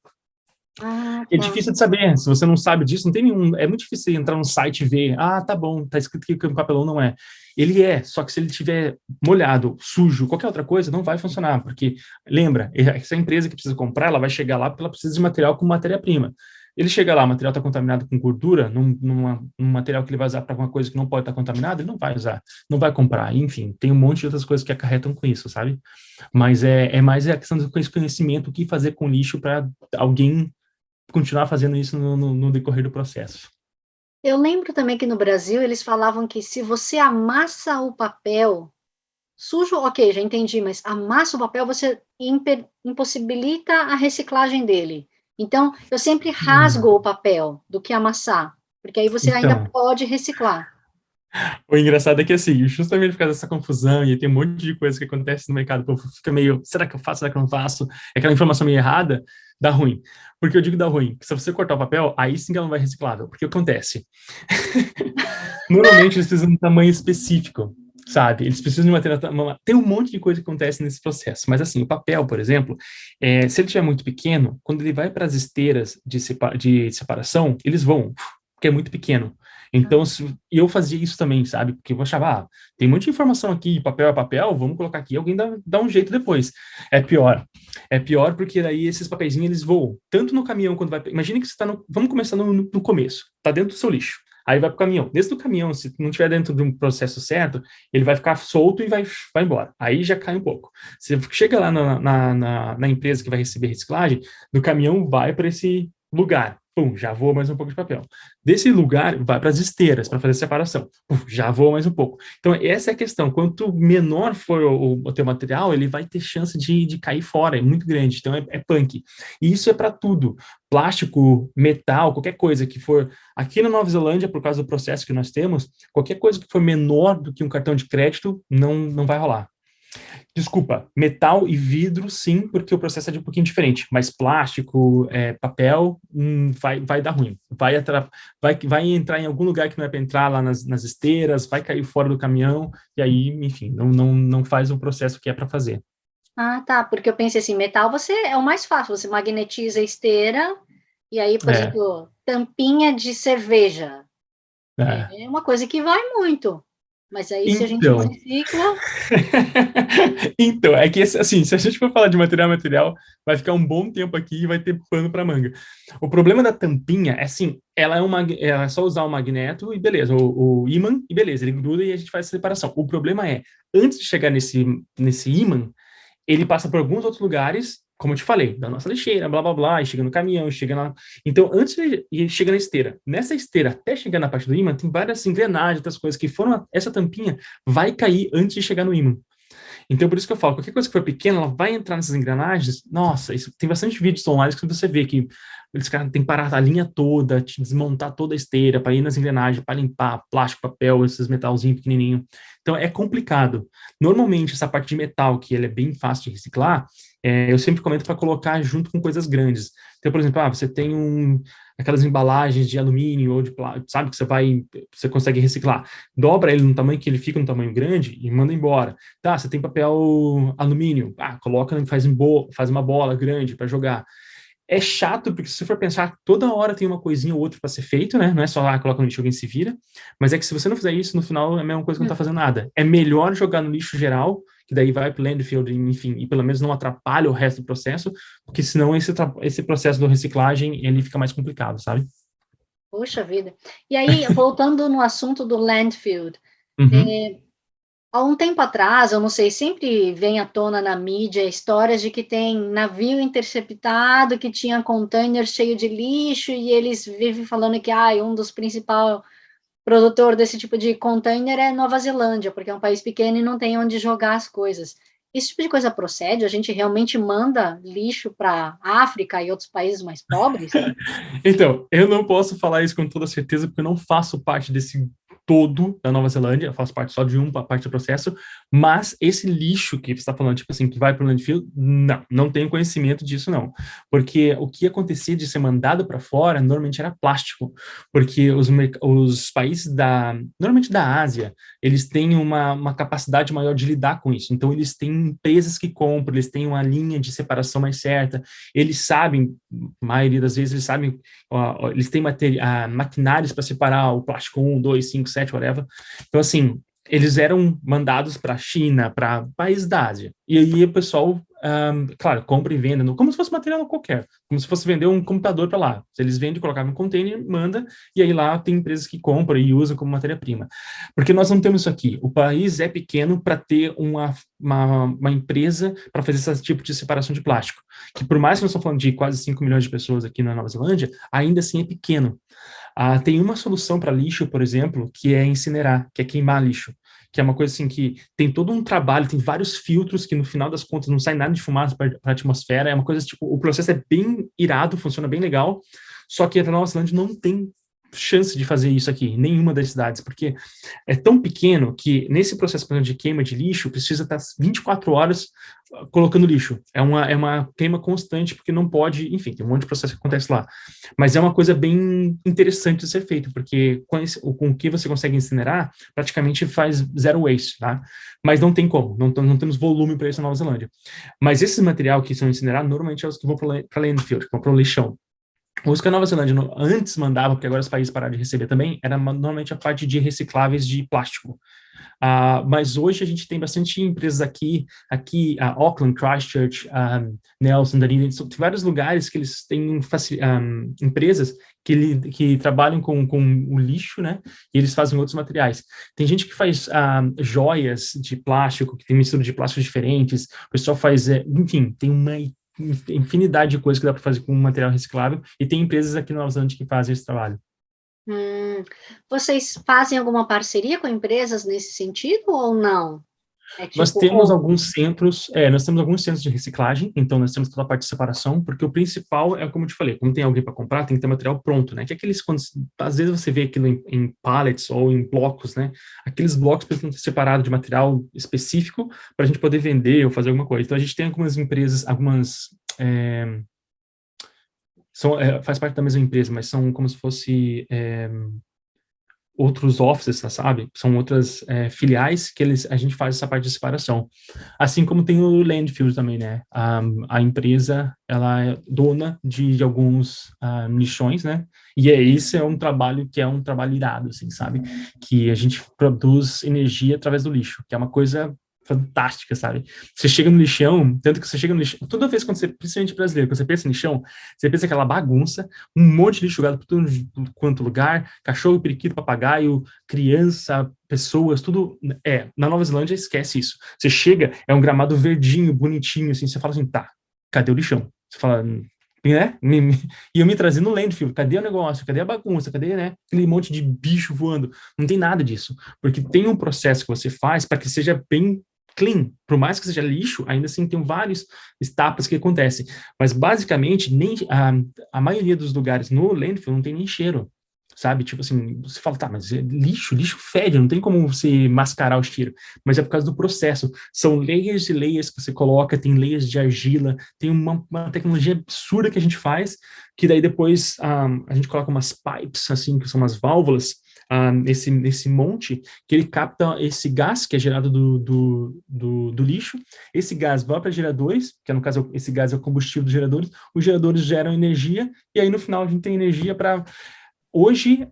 Ah, É tá. difícil de saber, se você não sabe disso, não tem nenhum. É muito difícil entrar no site e ver, tá bom, tá escrito que o papelão não é. Ele é, só que se ele tiver molhado, sujo, qualquer outra coisa, não vai funcionar, porque, lembra, essa empresa que precisa comprar, ela vai chegar lá porque ela precisa de material com matéria-prima. Ele chega lá, o material está contaminado com gordura, num material que ele vai usar para alguma coisa que não pode estar contaminado, ele não vai usar, não vai comprar. Enfim, tem um monte de outras coisas que acarretam com isso, sabe? Mas é mais a questão do conhecimento, o que fazer com lixo para alguém continuar fazendo isso no decorrer do processo. Eu lembro também que no Brasil eles falavam que se você amassa o papel, sujo, ok, já entendi, mas amassa o papel, você impossibilita a reciclagem dele. Então, eu sempre rasgo o papel do que amassar, porque aí você ainda Então, pode reciclar. o engraçado é que, assim, justamente por causa dessa confusão e tem um monte de coisa que acontece no mercado, o povo fica meio, será que eu faço, será que eu não faço? É aquela informação meio errada, dá ruim. Por que eu digo dá ruim? Porque se você cortar o papel, aí sim que ela não vai reciclável. Porque acontece? Normalmente eles precisam de um tamanho específico, sabe? Eles precisam de material. Tem um monte de coisa que acontece nesse processo, mas assim, o papel, por exemplo, se ele estiver muito pequeno, quando ele vai para as esteiras de separação, eles vão, porque é muito pequeno. Então, e eu fazia isso também, sabe? Porque eu achava, tem muita informação aqui, papel é papel, vamos colocar aqui, alguém dá um jeito depois. É pior. É pior porque daí esses papeizinhos, eles voam. Tanto no caminhão, quando vai... Imagina que você está no... Vamos começar no começo. Está dentro do seu lixo. Aí vai para o caminhão. Dentro do caminhão, se não estiver dentro de um processo certo, ele vai ficar solto e vai embora. Aí já cai um pouco. Você chega lá na empresa que vai receber reciclagem, do caminhão vai para esse lugar. Pum, já voa mais um pouco de papel. Desse lugar, vai para as esteiras, para fazer a separação. Pum, já voa mais um pouco. Então, essa é a questão. Quanto menor for o teu material, ele vai ter chance de cair fora, é muito grande. Então, é punk. E isso é para tudo. Plástico, metal, qualquer coisa que for... Aqui na Nova Zelândia, por causa do processo que nós temos, qualquer coisa que for menor do que um cartão de crédito, não vai rolar. Desculpa, metal e vidro, sim, porque o processo é de um pouquinho diferente, mas plástico, papel, vai dar ruim. Vai entrar em algum lugar que não é para entrar lá nas esteiras, vai cair fora do caminhão, e aí, enfim, não faz o processo que é para fazer. Ah, tá, porque eu pensei assim, metal você é o mais fácil, você magnetiza a esteira, e aí, por É, exemplo, tampinha de cerveja. é. É uma coisa que vai muito. Mas aí, se a gente não Então, recicla, então, é que assim, se a gente for falar de material, vai ficar um bom tempo aqui e vai ter pano para manga. O problema da tampinha é assim, ela é só usar o magneto e beleza, o ímã e beleza, ele gruda e a gente faz a separação. O problema é, antes de chegar nesse ímã, ele passa por alguns outros lugares, como eu te falei, da nossa lixeira, blá blá blá, e chega no caminhão, chega na. Então, antes de chega na esteira. Nessa esteira, até chegar na parte do ímã, tem várias engrenagens, outras coisas que foram. Essa tampinha vai cair antes de chegar no ímã. Então, por isso que eu falo, qualquer coisa que for pequena, ela vai entrar nessas engrenagens. Nossa, isso, tem bastante vídeos online que você vê que eles caras têm que parar a linha toda, desmontar toda a esteira para ir nas engrenagens, para limpar plástico, papel, esses metalzinhos pequenininhos. Então, é complicado. Normalmente, essa parte de metal, que ele é bem fácil de reciclar, eu sempre comento para colocar junto com coisas grandes. Então, por exemplo, você tem aquelas embalagens de alumínio ou de plástico, sabe, que você consegue reciclar. Dobra ele no tamanho que ele fica no tamanho grande e manda embora. Tá, você tem papel alumínio, coloca, faz uma bola grande para jogar. É chato, porque se você for pensar, toda hora tem uma coisinha ou outra para ser feito, né? Não é só, coloca no lixo e alguém se vira. Mas é que se você não fizer isso, no final é a mesma coisa que não tá fazendo nada. É melhor jogar no lixo geral, que daí vai pro landfill, enfim, e pelo menos não atrapalha o resto do processo, porque senão esse processo da reciclagem, ele fica mais complicado, sabe? Poxa vida. E aí, voltando no assunto do landfill, Uhum. há um tempo atrás, eu não sei, sempre vem à tona na mídia histórias de que tem navio interceptado que tinha container cheio de lixo e eles vivem falando que um dos principais produtores desse tipo de container é Nova Zelândia, porque é um país pequeno e não tem onde jogar as coisas. Esse tipo de coisa procede? A gente realmente manda lixo para a África e outros países mais pobres? Então, eu não posso falar isso com toda certeza, porque eu não faço parte desse todo da Nova Zelândia, eu faço parte só de uma parte do processo, mas esse lixo que você está falando, tipo assim, que vai para o landfill, não tenho conhecimento disso, não. Porque o que acontecia de ser mandado para fora, normalmente era plástico, porque os países normalmente da Ásia, eles têm uma capacidade maior de lidar com isso, então eles têm empresas que compram, eles têm uma linha de separação mais certa, eles sabem, a maioria das vezes, eles sabem, eles têm maquinários para separar o plástico 1, 2, 5, 7, whatever. Então, assim, eles eram mandados para a China, para países da Ásia. E aí o pessoal, claro, compra e vende, como se fosse material qualquer, como se fosse vender um computador para lá. Eles vendem, colocavam em um container, manda, e aí lá tem empresas que compram e usam como matéria-prima. Porque nós não temos isso aqui. O país é pequeno para ter uma empresa para fazer esse tipo de separação de plástico, que por mais que nós estamos falando de quase 5 milhões de pessoas aqui na Nova Zelândia, ainda assim é pequeno. Tem uma solução para lixo, por exemplo, que é incinerar, que é queimar lixo, que é uma coisa assim que tem todo um trabalho, tem vários filtros que no final das contas não sai nada de fumaça para a atmosfera, é uma coisa tipo, o processo é bem irado, funciona bem legal, só que a Nova Zelândia não tem chance de fazer isso aqui, nenhuma das cidades, porque é tão pequeno que nesse processo, por exemplo, de queima de lixo, precisa estar 24 horas colocando lixo. É uma queima constante, porque não pode, enfim, tem um monte de processo que acontece lá. Mas é uma coisa bem interessante de ser feito, porque com o que você consegue incinerar, praticamente faz zero waste, tá? Mas não tem como, não temos volume para isso na Nova Zelândia. Mas esse material que são incinerados, normalmente é os que vão para landfill, que vão para o lixão. Os que a Nova Zelândia antes mandava, porque agora os países pararam de receber também, era normalmente a parte de recicláveis de plástico. Mas hoje a gente tem bastante empresas aqui a Auckland, Christchurch, Nelson, Dunedin, tem vários lugares que eles têm empresas que trabalham com o lixo, né? E eles fazem outros materiais. Tem gente que faz joias de plástico, que tem mistura de plásticos diferentes. O pessoal faz, enfim, tem uma infinidade de coisas que dá para fazer com material reciclável. E tem empresas aqui na Nova Zelândia que fazem esse trabalho. Vocês fazem alguma parceria com empresas nesse sentido ou não? É Nós tipo, temos alguns centros, nós temos alguns centros de reciclagem, então nós temos toda a parte de separação, porque o principal é, como eu te falei, como tem alguém para comprar, tem que ter material pronto, né? Que é aqueles, às vezes você vê aquilo em pallets ou em blocos, né? Aqueles blocos precisam ser separados de material específico para a gente poder vender ou fazer alguma coisa. Então a gente tem algumas empresas, faz parte da mesma empresa, mas são como se fosse outros offices, sabe? São outras filiais que a gente faz essa parte de separação. Assim como tem o landfill também, né? A empresa, ela é dona de alguns lixões, né? E esse é um trabalho que é um trabalho irado, assim, sabe? Que a gente produz energia através do lixo, que é uma coisa fantástica, sabe? Você chega no lixão, tanto que você chega no lixão, toda vez quando você, principalmente brasileiro, quando você pensa em lixão, você pensa aquela bagunça, um monte de lixo jogado por todo quanto lugar, cachorro, periquito, papagaio, criança, pessoas, tudo. Na Nova Zelândia, esquece isso. Você chega, é um gramado verdinho, bonitinho, assim, você fala assim, tá, cadê o lixão? Você fala, né? E eu me trazendo no landfill, cadê o negócio? Cadê a bagunça? Cadê, né? Aquele monte de bicho voando? Não tem nada disso, porque tem um processo que você faz para que seja bem clean, por mais que seja lixo, ainda assim tem várias etapas que acontecem, mas basicamente nem a maioria dos lugares no landfill não tem nem cheiro, sabe? Tipo assim, você fala, tá, mas lixo fede, não tem como você mascarar o cheiro, mas é por causa do processo, são layers e layers que você coloca, tem layers de argila, tem uma tecnologia absurda que a gente faz, que daí depois a gente coloca umas pipes, assim, que são umas válvulas, nesse monte, que ele capta esse gás que é gerado do lixo. Esse gás vai para geradores, que no caso esse gás é o combustível dos geradores. Os geradores geram energia, e aí no final a gente tem energia para. Hoje,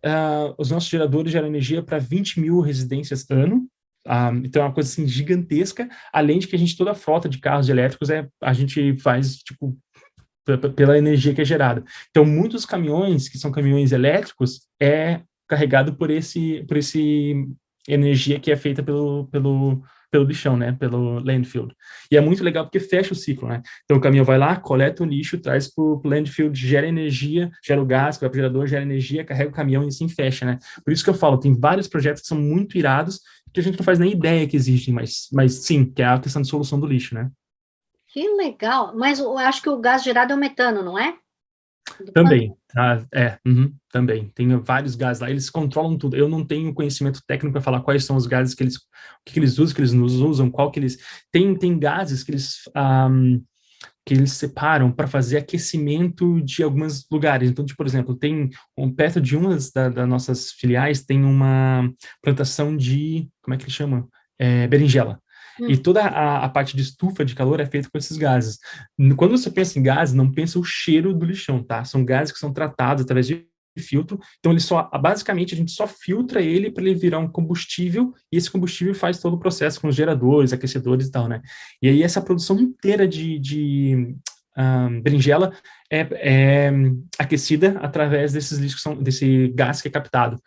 os nossos geradores geram energia para 20 mil residências ano. Então é uma coisa assim gigantesca, além de que toda a frota de carros elétricos a gente faz tipo pela energia que é gerada. Então, muitos caminhões, que são caminhões elétricos, é carregado por esse energia que é feita pelo lixão, né, pelo landfill. E é muito legal porque fecha o ciclo, né? Então, o caminhão vai lá, coleta o lixo, traz para o landfill, gera energia, gera o gás, vai para o gerador, gera energia, carrega o caminhão e assim fecha, né? Por isso que eu falo, tem vários projetos que são muito irados que a gente não faz nem ideia que existem, mas sim, que é a questão de solução do lixo, né? Que legal. Mas eu acho que o gás gerado é o metano, não é? Também, tá? Também. Tem vários gases lá, eles controlam tudo. Eu não tenho conhecimento técnico para falar quais são os gases que eles, o que eles usam, que eles nos usam, qual que eles... Tem gases que eles separam para fazer aquecimento de alguns lugares. Então, tipo, por exemplo, perto de das nossas filiais, tem uma plantação de, como é que ele chama? Berinjela. E toda a parte de estufa de calor é feita com esses gases. Quando você pensa em gases, não pensa o cheiro do lixão, tá? São gases que são tratados através de filtro, então basicamente a gente só filtra ele para ele virar um combustível, e esse combustível faz todo o processo com os geradores, aquecedores e tal, né? E aí essa produção inteira de berinjela é aquecida através desses lixos, desse gás que é captado.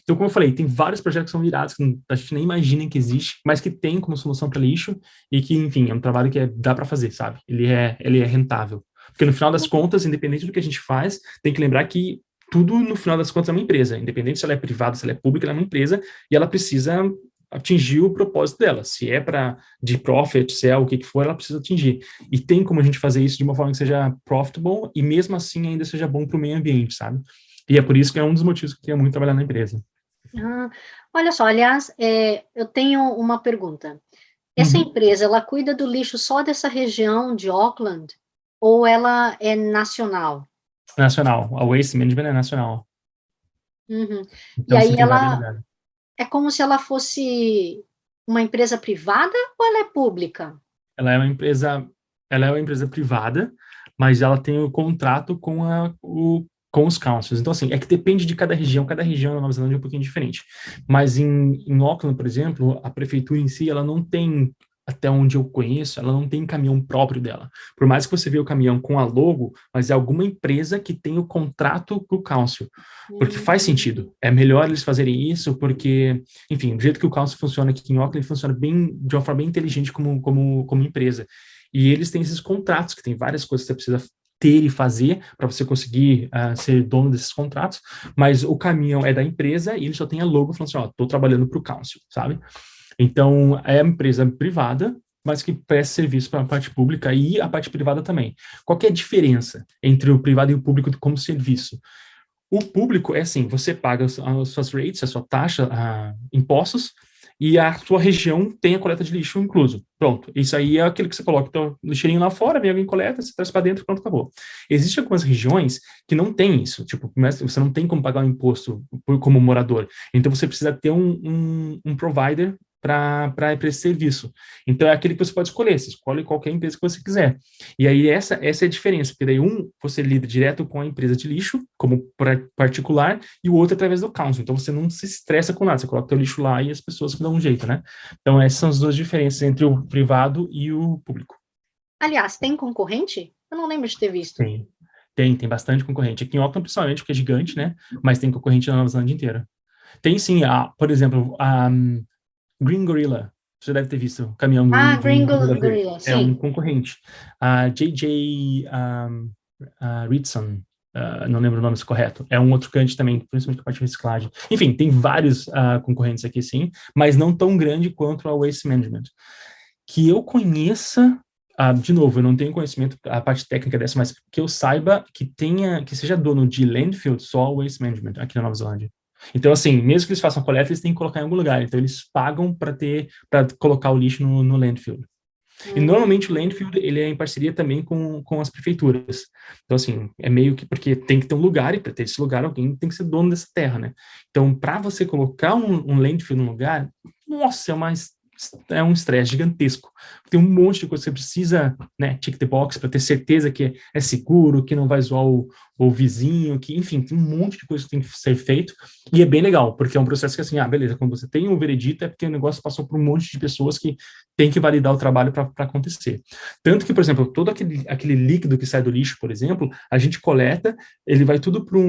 Então, como eu falei, tem vários projetos que são virados, que a gente nem imagina que existe, mas que tem como solução para lixo, e que, enfim, é um trabalho que dá para fazer, sabe? Ele é rentável. Porque no final das contas, independente do que a gente faz, tem que lembrar que tudo, no final das contas, é uma empresa. Independente se ela é privada, se ela é pública, ela é uma empresa, e ela precisa atingir o propósito dela. Se é de profit, se é o que for, ela precisa atingir. E tem como a gente fazer isso de uma forma que seja profitable, e mesmo assim ainda seja bom para o meio ambiente, sabe? E é por isso que é um dos motivos que eu queria muito trabalhar na empresa. Olha só, aliás, eu tenho uma pergunta. Essa empresa, ela cuida do lixo só dessa região de Auckland? Ou ela é nacional? Nacional. A Waste Management é nacional. E Então, aí sim, tem vários lugares. é como se ela fosse uma empresa privada ou ela é pública? Ela é uma empresa privada, mas ela tem o contrato com os councils. Então, assim, é que depende de cada região na Nova Zelândia é um pouquinho diferente. Mas em Auckland, por exemplo, a prefeitura em si, ela não tem, até onde eu conheço, ela não tem caminhão próprio dela. Por mais que você vê o caminhão com a logo, mas é alguma empresa que tem o contrato com o council. Porque faz sentido. É melhor eles fazerem isso, porque, enfim, do jeito que o council funciona aqui em Auckland, ele funciona de uma forma bem inteligente como empresa. E eles têm esses contratos, que tem várias coisas que você precisa ter e fazer para você conseguir ser dono desses contratos, mas o caminhão é da empresa e ele só tem a logo falando assim, ó, estou trabalhando para o council, sabe? Então, é uma empresa privada, mas que presta serviço para a parte pública e a parte privada também. Qual que é a diferença entre o privado e o público como serviço? O público é assim, você paga as suas rates, a sua taxa, impostos, e a sua região tem a coleta de lixo incluso. Pronto, isso aí é aquilo que você coloca o lixeirinho lá fora, vem alguém coleta, você traz para dentro, pronto, acabou. Existem algumas regiões que não tem isso, tipo, você não tem como pagar o imposto como morador, então você precisa ter um provider para esse serviço. Então, é aquele que você pode escolher, você escolhe qualquer empresa que você quiser. E aí, essa é a diferença, porque daí você lida direto com a empresa de lixo, como particular, e o outro através do council. Então, você não se estressa com nada, você coloca o lixo lá e as pessoas que dão um jeito, né? Então, essas são as duas diferenças entre o privado e o público. Aliás, tem concorrente? Eu não lembro de ter visto. Tem bastante concorrente. Aqui em Auckland, principalmente, porque é gigante, né? Mas tem concorrente na Nova Zelândia inteira. Tem sim, por exemplo, a Green Gorilla, você deve ter visto o caminhão Green Gorilla, é um sim. concorrente. A JJ Ritson, não lembro o nome correto, é um outro cliente também, principalmente com a parte de reciclagem. Enfim, tem vários concorrentes aqui, sim, mas não tão grande quanto a Waste Management. Que eu conheça, de novo, eu não tenho conhecimento, a parte técnica dessa, mas que eu saiba que seja dono de landfill só a Waste Management aqui na Nova Zelândia. Então, assim, mesmo que eles façam coleta, eles têm que colocar em algum lugar. Então, eles pagam para colocar o lixo no landfill. E, normalmente, o landfill, ele é em parceria também com as prefeituras. Então, assim, é meio que, porque tem que ter um lugar, e para ter esse lugar, alguém tem que ser dono dessa terra, né? Então, para você colocar um landfill num lugar, nossa, é um estresse gigantesco. Tem um monte de coisa que você precisa, né, tick the box para ter certeza que é seguro, que não vai zoar o vizinho, que, enfim, tem um monte de coisa que tem que ser feito, e é bem legal, porque é um processo que, assim, beleza, quando você tem um veredito, é porque o negócio passou por um monte de pessoas que tem que validar o trabalho para acontecer. Tanto que, por exemplo, todo aquele líquido que sai do lixo, por exemplo, a gente coleta, ele vai tudo para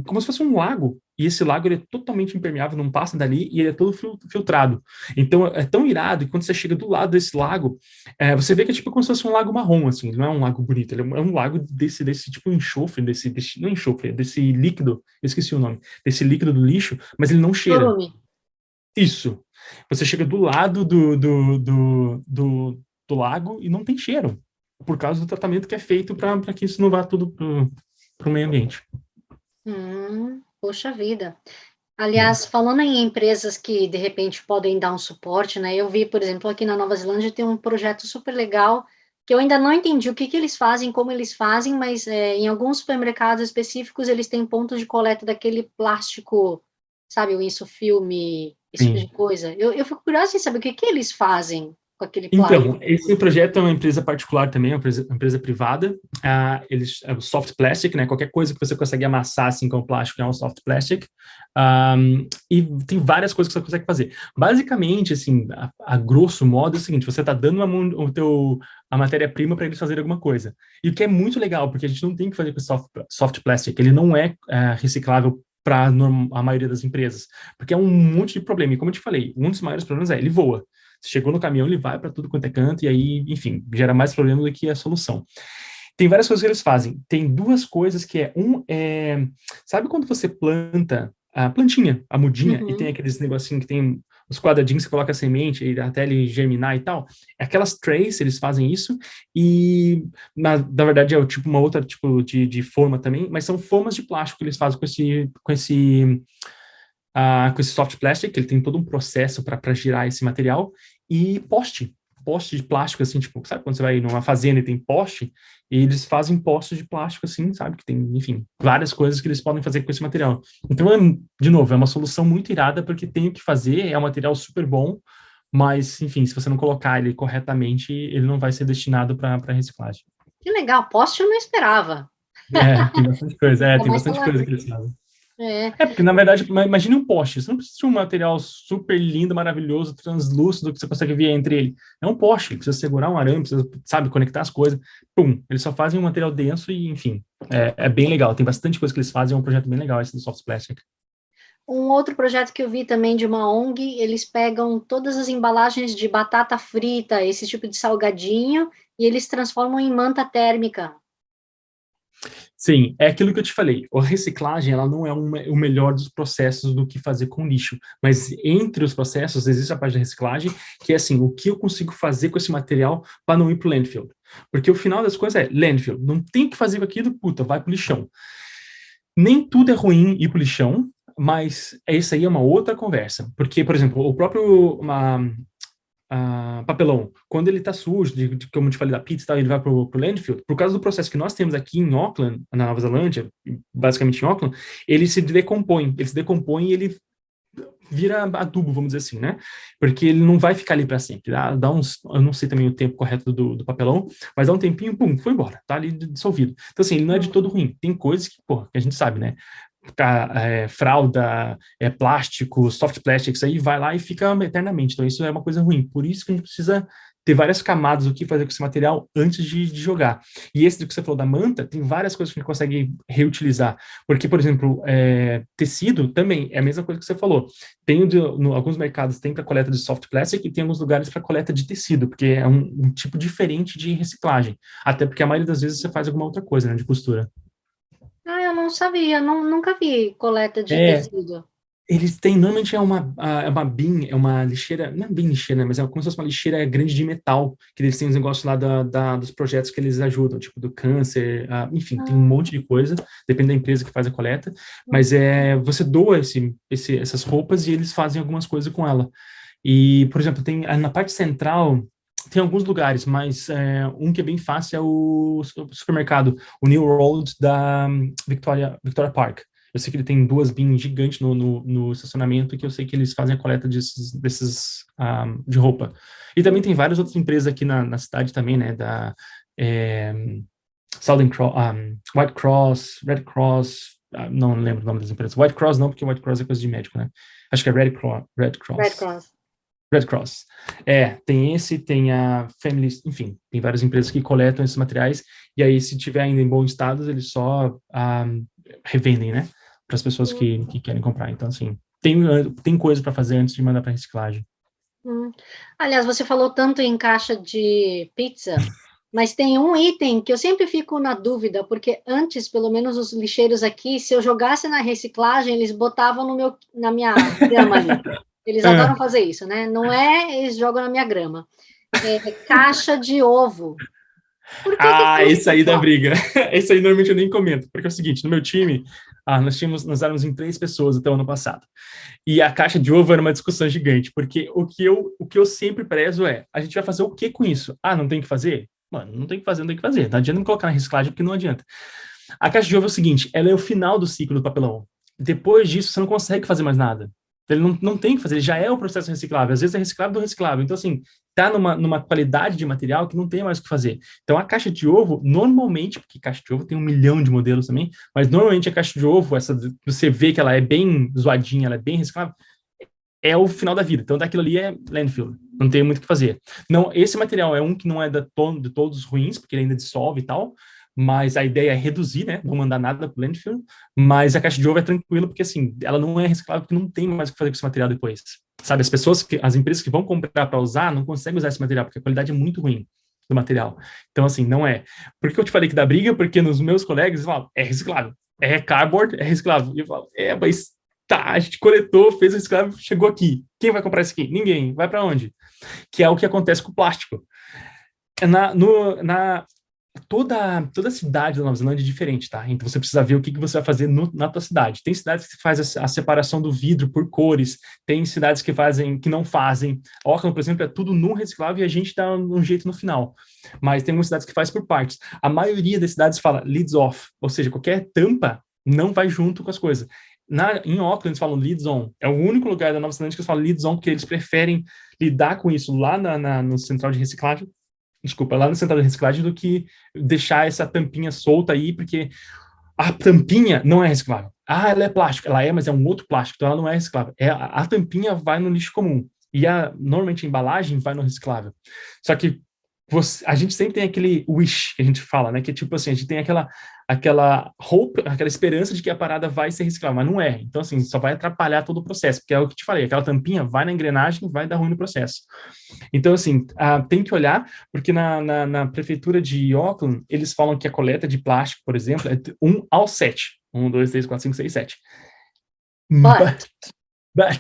como se fosse um lago, e esse lago ele é totalmente impermeável, não passa dali, e ele é todo filtrado. Então, é tão irado, e quando você chega do lado desse lago, você vê que é tipo como se fosse um lago marrom, assim, não é um lago bonito, ele é um lago desse tipo enxofre, não enxofre, desse líquido, eu esqueci o nome, desse líquido do lixo, mas ele não cheira. Chorume. Isso. Você chega do lado do lago e não tem cheiro, por causa do tratamento que é feito para que isso não vá tudo para o meio ambiente. Poxa vida. Aliás, falando em empresas que, de repente, podem dar um suporte, né? Eu vi, por exemplo, aqui na Nova Zelândia tem um projeto super legal, que eu ainda não entendi o que eles fazem, como eles fazem, mas em alguns supermercados específicos eles têm pontos de coleta daquele plástico, sabe, o insufilme, esse tipo de Sim. coisa. Eu fico curiosa em saber o que eles fazem com aquele Então, plástico. esse projeto é uma empresa particular também, é uma empresa privada. É o soft plastic, né? Qualquer coisa que você consegue amassar assim com plástico é um soft plastic. E tem várias coisas que você consegue fazer. Basicamente, assim, a grosso modo é o seguinte: você está dando a matéria-prima para eles fazerem alguma coisa. E o que é muito legal, porque a gente não tem que fazer com soft plastic, ele não é reciclável para a maioria das empresas, porque é um monte de problema. E como eu te falei, um dos maiores problemas ele voa. Chegou no caminhão, ele vai para tudo quanto é canto, e aí, enfim, gera mais problema do que a solução. Tem várias coisas que eles fazem. Tem duas coisas que sabe quando você planta a plantinha, a mudinha, e tem aqueles negocinhos que tem os quadradinhos que você coloca a semente e até ele germinar e tal? Aquelas trays, eles fazem isso, e na verdade é tipo uma outra tipo de forma também, mas são formas de plástico que eles fazem com esse soft plastic, ele tem todo um processo para girar esse material, e poste de plástico, assim, tipo, sabe quando você vai numa fazenda e tem poste, e eles fazem postes de plástico, assim, sabe, que tem, enfim, várias coisas que eles podem fazer com esse material. Então, de novo, é uma solução muito irada, porque tem o que fazer, é um material super bom, mas, enfim, se você não colocar ele corretamente, ele não vai ser destinado para reciclagem. Que legal, poste eu não esperava. Tem bastante coisa, Ainda tem mais bastante pela... coisa que eles fazem. É, Porque, na verdade, imagine um poste. Você não precisa de um material super lindo, maravilhoso, translúcido, que você consegue ver entre ele. É um poste, precisa segurar um arame, precisa, sabe, conectar as coisas. Pum, eles só fazem um material denso e, enfim, é bem legal. Tem bastante coisa que eles fazem, é um projeto bem legal esse do Soft Plastic. um outro projeto que eu vi também de uma ONG, eles pegam todas as embalagens de batata frita, esse tipo de salgadinho, e eles transformam em manta térmica. Sim, é aquilo que eu te falei. A reciclagem, ela não é o melhor dos processos do que fazer com lixo. Mas entre os processos, existe a parte da reciclagem, que é assim, o que eu consigo fazer com esse material para não ir para o landfill. Porque o final das coisas é landfill. Não tem o que fazer com aquilo, puta, vai para o lixão. Nem tudo é ruim ir para o lixão, mas isso aí é uma outra conversa. Porque, por exemplo, o próprio papelão, quando ele está sujo, como eu te falei da pizza, ele vai para o landfill, por causa do processo que nós temos aqui em Auckland, na Nova Zelândia, basicamente em Auckland, ele se decompõe e ele vira adubo, vamos dizer assim, né? Porque ele não vai ficar ali para sempre. Dá uns, eu não sei também o tempo correto do papelão, mas dá um tempinho, pum, foi embora, tá ali dissolvido. Então, assim, ele não é de todo ruim. Tem coisas que, pô, que a gente sabe, né? Fralda, plástico, soft plastic, isso aí vai lá e fica eternamente. Então, isso é uma coisa ruim. Por isso que a gente precisa ter várias camadas do que fazer com esse material antes de jogar. E esse do que você falou da manta, tem várias coisas que a gente consegue reutilizar. Porque, por exemplo, tecido também é a mesma coisa que você falou. Alguns mercados tem para coleta de soft plastic e tem alguns lugares para coleta de tecido, porque é um tipo diferente de reciclagem. Até porque a maioria das vezes você faz alguma outra coisa, né, de costura. Eu não sabia, nunca vi coleta de É, tecido. eles têm, normalmente é uma bin, é uma lixeira, não é bem lixeira, mas é como se fosse uma lixeira grande de metal, que eles têm os negócios lá dos projetos que eles ajudam, tipo do câncer, enfim, tem um monte de coisa, depende da empresa que faz a coleta, mas você doa essas roupas e eles fazem algumas coisas com ela. E, por exemplo, tem na parte central, tem alguns lugares, mas um que é bem fácil é o supermercado, o New World da Victoria Park. Eu sei que ele tem 2 bins gigantes no estacionamento, que eu sei que eles fazem a coleta de roupa. E também tem várias outras empresas aqui na cidade também, né, é, Southern Cross, White Cross, Red Cross, não lembro o nome das empresas. White Cross não, porque White Cross é coisa de médico, né? Acho que é Red Cross. Red Cross. Red Cross. Tem a Family, enfim, tem várias empresas que coletam esses materiais, e aí, se tiver ainda em bom estado, eles só revendem, né? Para as pessoas que querem comprar. Então, assim, tem coisa para fazer antes de mandar para reciclagem. Aliás, você falou tanto em caixa de pizza, mas tem um item que eu sempre fico na dúvida, porque antes, pelo menos os lixeiros aqui, se eu jogasse na reciclagem, eles botavam na minha grama ali. Eles adoram fazer isso, né? Não é, eles jogam na minha grama. Caixa de ovo. Por que Esse aí da briga. Esse aí normalmente eu nem comento, porque é o seguinte, no meu time, nós éramos em 3 pessoas até o ano passado. E a caixa de ovo era uma discussão gigante, porque o que eu sempre prezo é, a gente vai fazer o que com isso? Não tem que fazer? Mano, não tem que fazer, não tem que fazer. Não adianta me colocar na reciclagem, porque não adianta. A caixa de ovo é o seguinte, ela é o final do ciclo do papelão. Depois disso, você não consegue fazer mais nada. Ele não tem que fazer, ele já é o processo reciclável. Às vezes é reciclável do reciclável. Então, assim, tá numa qualidade de material que não tem mais o que fazer. Então, a caixa de ovo, normalmente, porque caixa de ovo tem 1 milhão de modelos também, mas normalmente a caixa de ovo, você vê que ela é bem zoadinha, ela é bem reciclável, é o final da vida. Então, daquilo ali é landfill. Não tem muito o que fazer. Não, esse material é um que não é de todos ruins, porque ele ainda dissolve e tal, mas a ideia é reduzir, né? Não mandar nada para o landfill, mas a caixa de ovo é tranquila, porque assim, ela não é reciclável, porque não tem mais o que fazer com esse material depois. Sabe, as empresas que vão comprar para usar, não conseguem usar esse material, porque a qualidade é muito ruim do material. Então, assim, não é. Por que eu te falei que dá briga? Porque nos meus colegas, eles falam, é reciclável. É cardboard, é reciclável. E eu falo, mas tá, a gente coletou, fez o reciclável, chegou aqui. Quem vai comprar isso aqui? Ninguém. Vai para onde? Que é o que acontece com o plástico. Toda cidade da Nova Zelândia é diferente, tá? Então você precisa ver o que você vai fazer na tua cidade. Tem cidades que faz a separação do vidro por cores, tem cidades que não fazem. Auckland, por exemplo, é tudo no reciclável e a gente dá um jeito no final. Mas tem algumas cidades que faz por partes. A maioria das cidades fala lids off, ou seja, qualquer tampa não vai junto com as coisas. Em Auckland, eles falam lids on. É o único lugar da Nova Zelândia que eles falam lids on, porque eles preferem lidar com isso lá no central de reciclagem. Desculpa, lá no central de reciclagem, do que deixar essa tampinha solta aí, porque a tampinha não é reciclável. Ela é plástico. Ela é, mas é um outro plástico, então ela não é reciclável. A tampinha vai no lixo comum. E normalmente a embalagem vai no reciclável. Só que a gente sempre tem aquele wish que a gente fala, né? Que é tipo assim, a gente tem aquela hope, aquela esperança de que a parada vai ser reciclável, mas não é. Então, assim, só vai atrapalhar todo o processo, porque é o que te falei, aquela tampinha vai na engrenagem, vai dar ruim no processo. Então, assim, tem que olhar, porque na prefeitura de Auckland, eles falam que a coleta de plástico, por exemplo, é 1 ao 7. 1, 2, 3, 4, 5, 6, 7. But,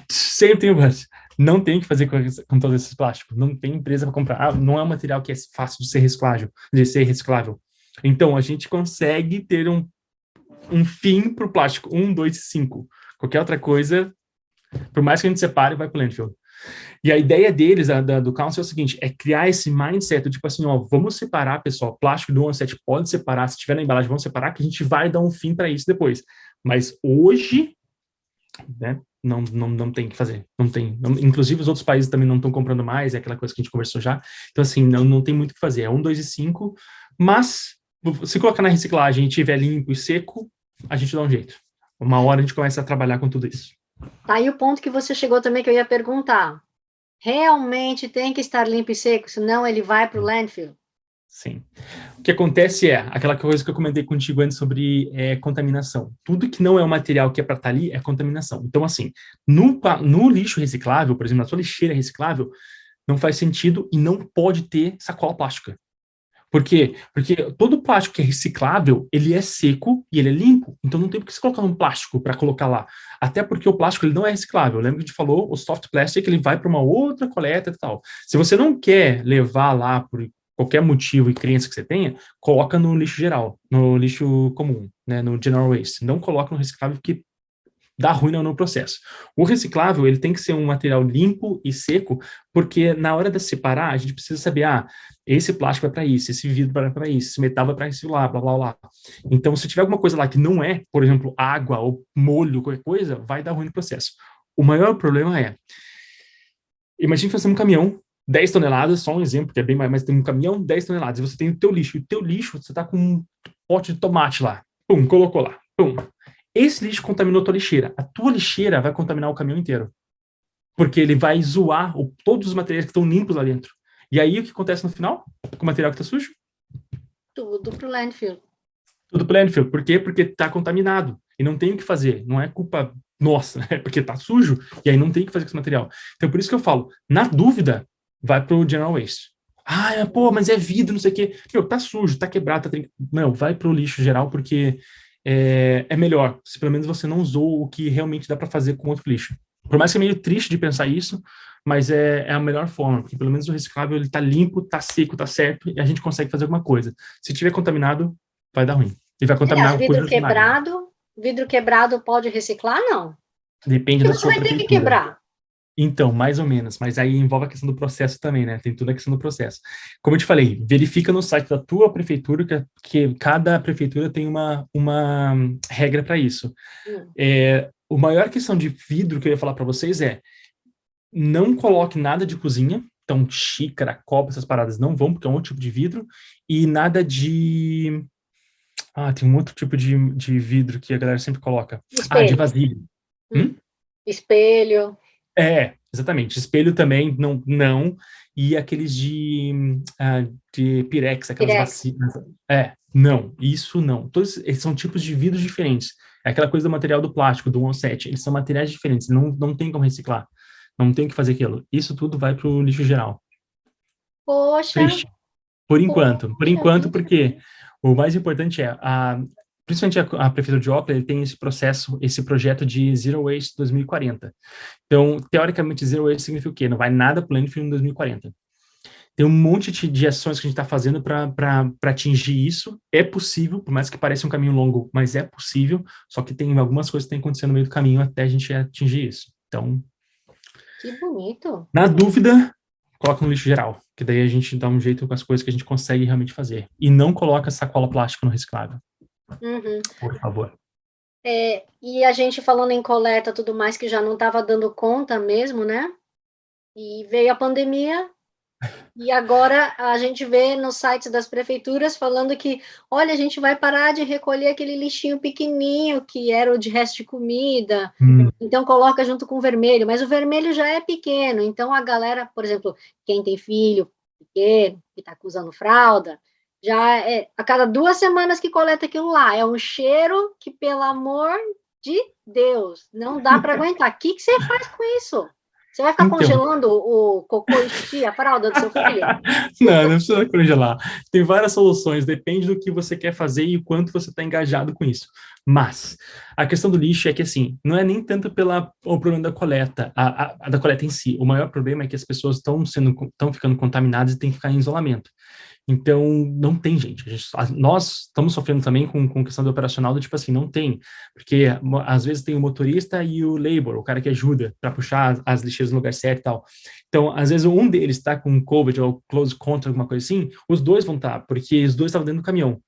sempre tem o but. Não tem que fazer com todos esses plásticos. Não tem empresa para comprar. Não é um material que é fácil de ser reciclável. Então, a gente consegue ter um fim para o plástico. 1, 2, 5. Qualquer outra coisa, por mais que a gente separe, vai para o landfill. E a ideia deles, do Council, é o seguinte, é criar esse mindset, tipo assim, vamos separar, pessoal, plástico do 1 ao 7 pode separar, se tiver na embalagem, vamos separar, que a gente vai dar um fim para isso depois. Mas hoje, né, não tem que fazer, não tem. Inclusive, os outros países também não estão comprando mais, é aquela coisa que a gente conversou já. Então, assim, não tem muito o que fazer. É 1, 2 e 5, mas se colocar na reciclagem e tiver limpo e seco, a gente dá um jeito. Uma hora a gente começa a trabalhar com tudo isso. Tá aí o ponto que você chegou também, que eu ia perguntar. Realmente tem que estar limpo e seco, senão ele vai para o landfill? Sim. O que acontece é aquela coisa que eu comentei contigo antes sobre contaminação. Tudo que não é o material que é para estar ali é contaminação. Então, assim, no lixo reciclável, por exemplo, na sua lixeira reciclável, não faz sentido e não pode ter sacola plástica. Por quê? Porque todo plástico que é reciclável, ele é seco e ele é limpo. Então não tem por que você colocar um plástico para colocar lá. Até porque o plástico ele não é reciclável. Lembra que a gente falou, o soft plastic ele vai para uma outra coleta e tal. Se você não quer levar lá por qualquer motivo e crença que você tenha, coloca no lixo geral, no lixo comum, né, no general waste. Não coloca no reciclável porque dá ruim no processo. O reciclável, ele tem que ser um material limpo e seco, porque na hora de separar, a gente precisa saber, esse plástico vai para isso, esse vidro vai para isso, esse metal vai para isso lá, blá, blá, blá. Então, se tiver alguma coisa lá que não é, por exemplo, água ou molho, qualquer coisa, vai dar ruim no processo. O maior problema imagine que você tem um caminhão, 10 toneladas, só um exemplo, que é bem mais, mas tem um caminhão, 10 toneladas, e você tem o teu lixo, e o teu lixo, você tá com um pote de tomate lá, pum, colocou lá, pum. Esse lixo contaminou a tua lixeira. A tua lixeira vai contaminar o caminhão inteiro. Porque ele vai zoar todos os materiais que estão limpos lá dentro. E aí, o que acontece no final? Com o material que está sujo? Tudo pro landfill. Tudo pro landfill. Por quê? Porque está contaminado. E não tem o que fazer. Não é culpa nossa. É porque está sujo. E aí não tem o que fazer com esse material. Então, por isso que eu falo, na dúvida, vai pro general waste. Pô, mas é vidro, não sei o quê. Tá sujo, tá quebrado, Não, vai pro lixo geral, porque é melhor, se pelo menos você não usou o que realmente dá para fazer com outro lixo. Por mais que é meio triste de pensar isso, mas é a melhor forma, porque pelo menos o reciclável ele tá limpo, tá seco, tá certo, e a gente consegue fazer alguma coisa. Se tiver contaminado, vai dar ruim. E vai contaminar Aliás, coisas mais. vidro quebrado pode reciclar, não? Depende Porque da você sua vai ter que prefeitura. quebrar. Então, mais ou menos, mas aí envolve a questão do processo também, né? Tem tudo a questão do processo. Como eu te falei, verifica no site da tua prefeitura, que cada prefeitura tem uma regra para isso. O maior questão de vidro que eu ia falar para vocês não coloque nada de cozinha, então xícara, copo, essas paradas não vão, porque é um outro tipo de vidro, e nada de... tem um outro tipo de vidro que a galera sempre coloca. De Espelho. vasilha. Espelho. Exatamente. Espelho também, não. E aqueles de pirex, aquelas vacinas. Não. Isso não. Todos eles são tipos de vidros diferentes. É aquela coisa do material do plástico, do onset. Eles são materiais diferentes. Não tem como reciclar. Não tem o que fazer aquilo. Isso tudo vai para o lixo geral. Poxa. Triste. Por enquanto. Por enquanto, Poxa. porque o mais importante principalmente a Prefeitura de Opla, ele tem esse projeto de Zero Waste 2040. Então, teoricamente, Zero Waste significa o quê? Não vai nada para o landfill em 2040. Tem um monte de ações que a gente está fazendo para atingir isso. É possível, por mais que pareça um caminho longo, mas é possível, só que tem algumas coisas que têm acontecendo no meio do caminho até a gente atingir isso. Então, que bonito. Na dúvida, coloca no lixo geral, que daí a gente dá um jeito com as coisas que a gente consegue realmente fazer. E não coloca sacola plástica no reciclável. Por favor. E a gente falando em coleta tudo mais, que já não estava dando conta mesmo, né? E veio a pandemia, e agora a gente vê nos sites das prefeituras falando que, olha, a gente vai parar de recolher aquele lixinho pequenininho que era o de resto de comida, então coloca junto com o vermelho, mas o vermelho já é pequeno, então a galera, por exemplo, quem tem filho pequeno, que está usando fralda, já a cada 2 semanas que coleta aquilo lá, é um cheiro que, pelo amor de Deus, não dá para aguentar. O que você faz com isso? Você vai ficar congelando o cocô e xixi, a fralda do seu filho? Não precisa congelar. Tem várias soluções, depende do que você quer fazer e o quanto você está engajado com isso. Mas a questão do lixo é que, assim, não é nem tanto o problema da coleta, da coleta em si. O maior problema é que as pessoas estão ficando contaminadas e têm que ficar em isolamento. Então, não tem, gente. Nós estamos sofrendo também com questão do operacional do tipo assim, não tem. Porque, às vezes, tem o motorista e o labor, o cara que ajuda para puxar as lixeiras no lugar certo e tal. Então, às vezes, um deles está com COVID ou close contact, alguma coisa assim, os dois vão estar, porque os dois estavam dentro do caminhão.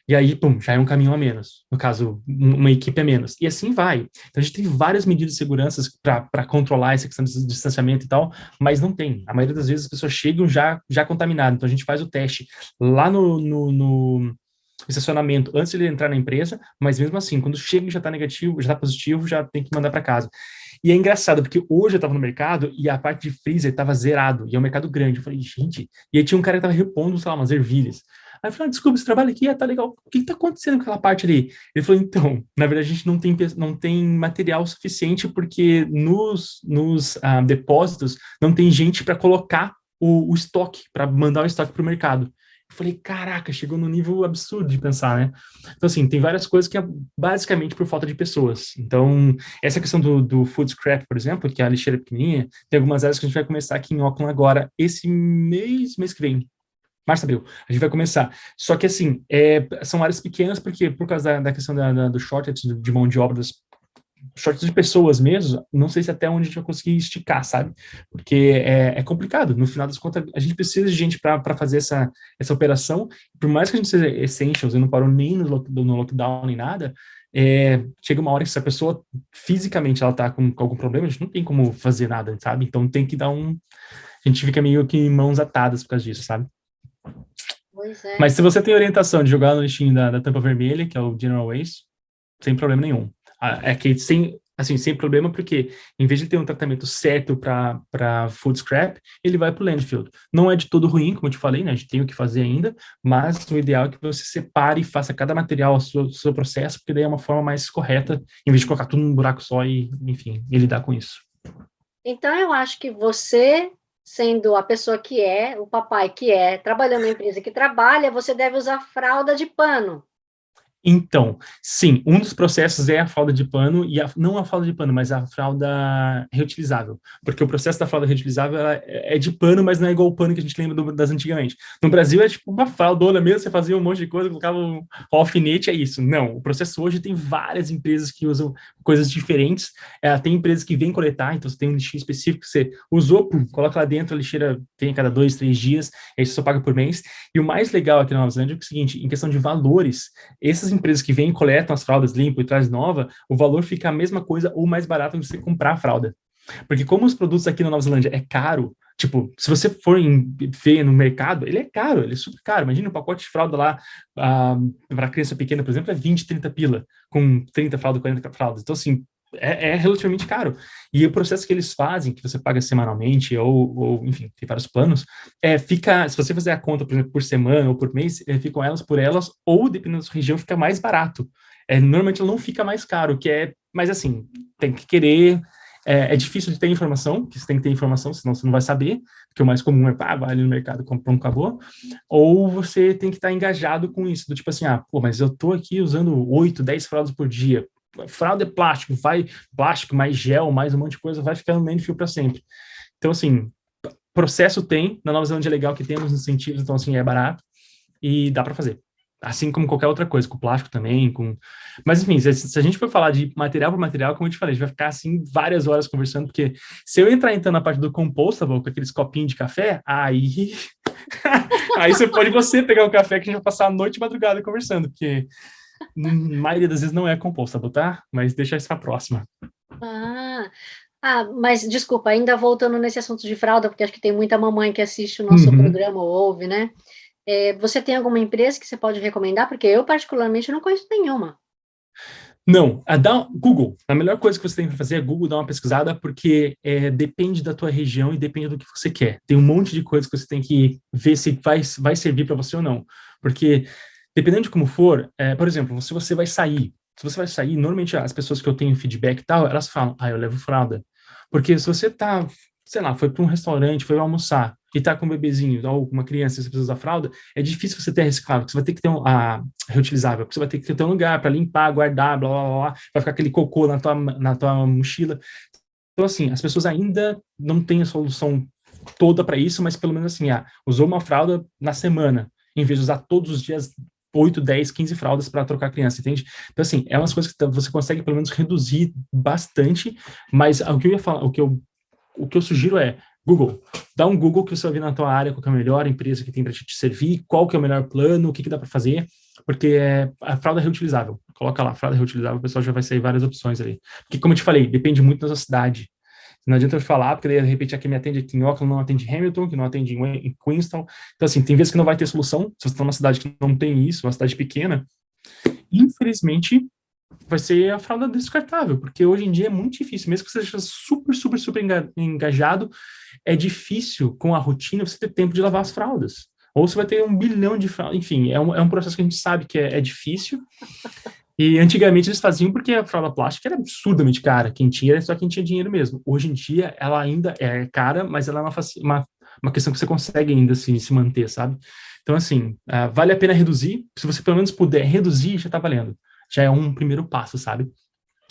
E aí, pum, já é um caminhão a menos. No caso, uma equipe a menos. E assim vai. Então, a gente tem várias medidas de segurança para controlar essa questão de distanciamento e tal, mas não tem. A maioria das vezes as pessoas chegam já contaminadas. Então, a gente faz o teste lá no estacionamento antes de ele entrar na empresa, mas mesmo assim, quando chega e já está negativo, já está positivo, já tem que mandar para casa. E é engraçado, porque hoje eu estava no mercado e a parte de freezer estava zerado, e é um mercado grande. Eu falei, gente... E aí tinha um cara que estava repondo, sei lá, umas ervilhas. Aí eu falei, desculpa, esse trabalho aqui tá legal. O que tá acontecendo com aquela parte ali? Ele falou, então, na verdade a gente não tem material suficiente porque nos depósitos não tem gente para colocar o estoque, para mandar o estoque para o mercado. Eu falei, caraca, chegou num nível absurdo de pensar, né? Então, assim, tem várias coisas que é basicamente por falta de pessoas. Então, essa questão do food scrap, por exemplo, que é a lixeira pequenininha, tem algumas áreas que a gente vai começar aqui em Auckland agora, esse mês que vem. Março, abril, a gente vai começar. Só que, assim, são áreas pequenas, porque por causa da questão do shortage de mão de obra shorts de pessoas mesmo, não sei se até onde a gente vai conseguir esticar, sabe? Porque é complicado. No final das contas, a gente precisa de gente para fazer essa operação. Por mais que a gente seja essentials e não parou nem no lockdown nem nada, chega uma hora que se a pessoa fisicamente ela tá com algum problema, a gente não tem como fazer nada, sabe? Então tem que dar a gente fica meio que em mãos atadas por causa disso, sabe? Pois é. Mas se você tem orientação de jogar no listinho da tampa vermelha, que é o General Waste, sem problema nenhum. É que sem problema, porque em vez de ter um tratamento certo para food scrap, ele vai para o landfill. Não é de todo ruim, como eu te falei, né? A gente tem o que fazer ainda, mas o ideal é que você separe e faça cada material ao seu processo, porque daí é uma forma mais correta, em vez de colocar tudo num buraco só e, enfim, e lidar com isso. Então, eu acho que você, sendo a pessoa que é, o papai que é, trabalhando na empresa que trabalha, você deve usar fralda de pano. Então, sim, um dos processos é a fralda de pano, e não a fralda de pano, mas a fralda reutilizável. Porque o processo da fralda reutilizável é de pano, mas não é igual o pano que a gente lembra das antigamente. No Brasil é tipo uma fraldona mesmo, você fazia um monte de coisa, colocava um alfinete, é isso. Não, o processo hoje tem várias empresas que usam coisas diferentes. Tem empresas que vêm coletar, então você tem um lixinho específico que você usou, coloca lá dentro, a lixeira vem a cada 2, 3 dias, aí você só paga por mês. E o mais legal aqui na Nova Zelândia é o seguinte, em questão de valores, essas empresas que vêm e coletam as fraldas limpas e traz nova, o valor fica a mesma coisa ou mais barato do que você comprar a fralda. Porque como os produtos aqui na Nova Zelândia é caro, tipo, se você for ver no mercado, ele é caro, ele é super caro. Imagina um pacote de fralda lá, para criança pequena, por exemplo, é 20, 30 pila, com 30 fraldas, 40 fraldas. Então, assim, é relativamente caro. E o processo que eles fazem, que você paga semanalmente, ou enfim, tem vários planos, se você fizer a conta, por exemplo, por semana ou por mês, ficam elas por elas, ou dependendo da sua região, fica mais barato. Normalmente ela não fica mais caro, mas assim, tem que querer. É difícil de ter informação, que você tem que ter informação, senão você não vai saber, porque o mais comum vai ali no mercado, compra acabou, ou você tem que estar engajado com isso, do tipo assim, pô, mas eu tô aqui usando 8, 10 fraldas por dia, fralda é plástico, mais gel, mais um monte de coisa, vai ficar no landfill para sempre. Então, assim, processo tem, na Nova Zelândia é legal que temos incentivos, então, assim, é barato e dá para fazer. Assim como qualquer outra coisa, com plástico também, Mas, enfim, se a gente for falar de material por material, como eu te falei, a gente vai ficar, assim, várias horas conversando, porque se eu entrar, então, na parte do compostable, com aqueles copinhos de café, aí... aí você pegar um café que a gente vai passar a noite e madrugada conversando, porque na maioria das vezes não é compostable, tá? Mas deixa isso para a próxima. Mas desculpa, ainda voltando nesse assunto de fralda, porque acho que tem muita mamãe que assiste o nosso programa ou ouve, né? Você tem alguma empresa que você pode recomendar? Porque eu, particularmente, não conheço nenhuma. Não, Google. A melhor coisa que você tem que fazer é Google, dar uma pesquisada, porque depende da tua região e depende do que você quer. Tem um monte de coisas que você tem que ver se vai servir para você ou não. Porque, dependendo de como for, por exemplo, se você vai sair, normalmente as pessoas que eu tenho feedback e tal, elas falam, eu levo fralda. Porque se você tá, sei lá, foi para um restaurante, foi almoçar, e tá com um bebezinho, ou uma criança, e você precisa usar fralda, é difícil você ter reciclável, porque você vai ter que ter reutilizável, porque você vai ter que ter um lugar para limpar, guardar, blá, blá, blá, vai ficar aquele cocô na tua mochila. Então, assim, as pessoas ainda não têm a solução toda para isso, mas pelo menos assim, usou uma fralda na semana, em vez de usar todos os dias 8, 10, 15 fraldas para trocar a criança, entende? Então, assim, é umas coisas que você consegue pelo menos reduzir bastante, mas o que eu ia falar, o que eu sugiro é Google. Dá um Google que você vai ver na tua área qual é a melhor empresa que tem para te servir, qual que é o melhor plano, o que dá para fazer, porque a fralda é reutilizável. Coloca lá, fralda reutilizável, o pessoal já vai sair várias opções ali. Porque, como eu te falei, depende muito da sua cidade. Não adianta eu falar, porque daí, de repente, aqui me atende aqui em Auckland, não atende em Hamilton, que não atende em Queenstown. Então, assim, tem vezes que não vai ter solução. Se você está numa cidade que não tem isso, uma cidade pequena, infelizmente, vai ser a fralda descartável, porque hoje em dia é muito difícil, mesmo que você seja super, super, super engajado, é difícil com a rotina você ter tempo de lavar as fraldas. Ou você vai ter 1 bilhão de fraldas, enfim, é um processo que a gente sabe que é difícil. E antigamente eles faziam porque a fralda plástica era absurdamente cara, quem tinha era só quem tinha dinheiro mesmo. Hoje em dia ela ainda é cara, mas ela é uma questão que você consegue ainda assim, se manter, sabe? Então, assim, vale a pena reduzir, se você pelo menos puder reduzir, já tá valendo. Já é um primeiro passo, sabe?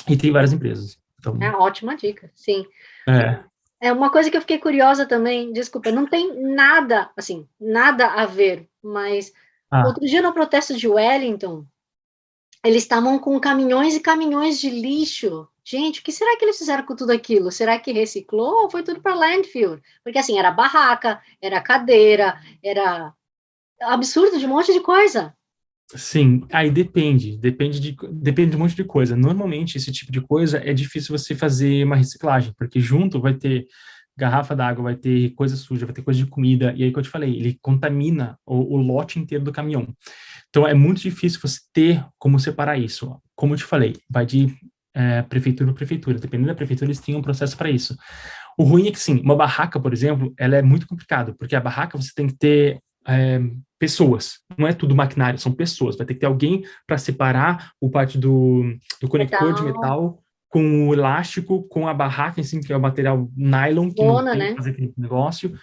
E tem várias empresas. Então, Ótima dica, sim. é. É uma coisa que eu fiquei curiosa também, desculpa, não tem nada, assim, nada a ver, mas outro dia no protesto de Wellington, Eles estavam com caminhões e caminhões de lixo. Gente, o que será que eles fizeram com tudo aquilo? Será que reciclou ou foi tudo para landfill? Porque assim, era barraca, era cadeira, era absurdo de um monte de coisa. Sim, aí depende de um monte de coisa. Normalmente, esse tipo de coisa é difícil você fazer uma reciclagem, porque junto vai ter garrafa d'água, vai ter coisa suja, vai ter coisa de comida, e aí que eu te falei, ele contamina o lote inteiro do caminhão. Então, é muito difícil você ter como separar isso. Como eu te falei, vai de prefeitura a prefeitura. Dependendo da prefeitura, eles têm um processo para isso. O ruim é que, sim, uma barraca, por exemplo, ela é muito complicado, porque a barraca você tem que ter pessoas, não é tudo maquinário, são pessoas. Vai ter que ter alguém para separar o parte do conector de Metal, metal com o elástico, com a barraca em si, que é o material nylon, que não lona, tem que né? fazer aquele negócio.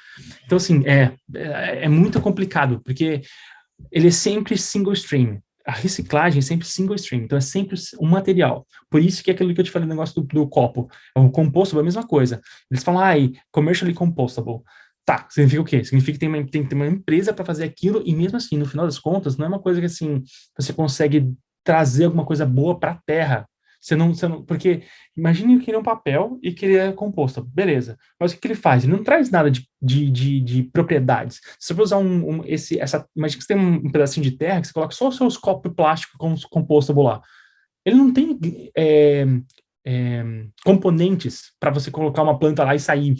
Então, assim, é muito complicado, porque ele é sempre single stream. A reciclagem é sempre single stream, então é sempre um material. Por isso que é aquilo que eu te falei, o negócio do copo. O compostable é a mesma coisa. Eles falam, commercially compostable. Tá, significa o quê? Significa que tem que ter uma empresa para fazer aquilo, e mesmo assim, no final das contas, não é uma coisa que assim, você consegue trazer alguma coisa boa para a terra. Porque imagine que ele é um papel e que ele é composto, beleza. Mas o que ele faz? Ele não traz nada de propriedades. Se você for usar imagina que você tem um pedacinho de terra que você coloca só os seus copos plásticos com composto lá. Ele não tem componentes para você colocar uma planta lá e sair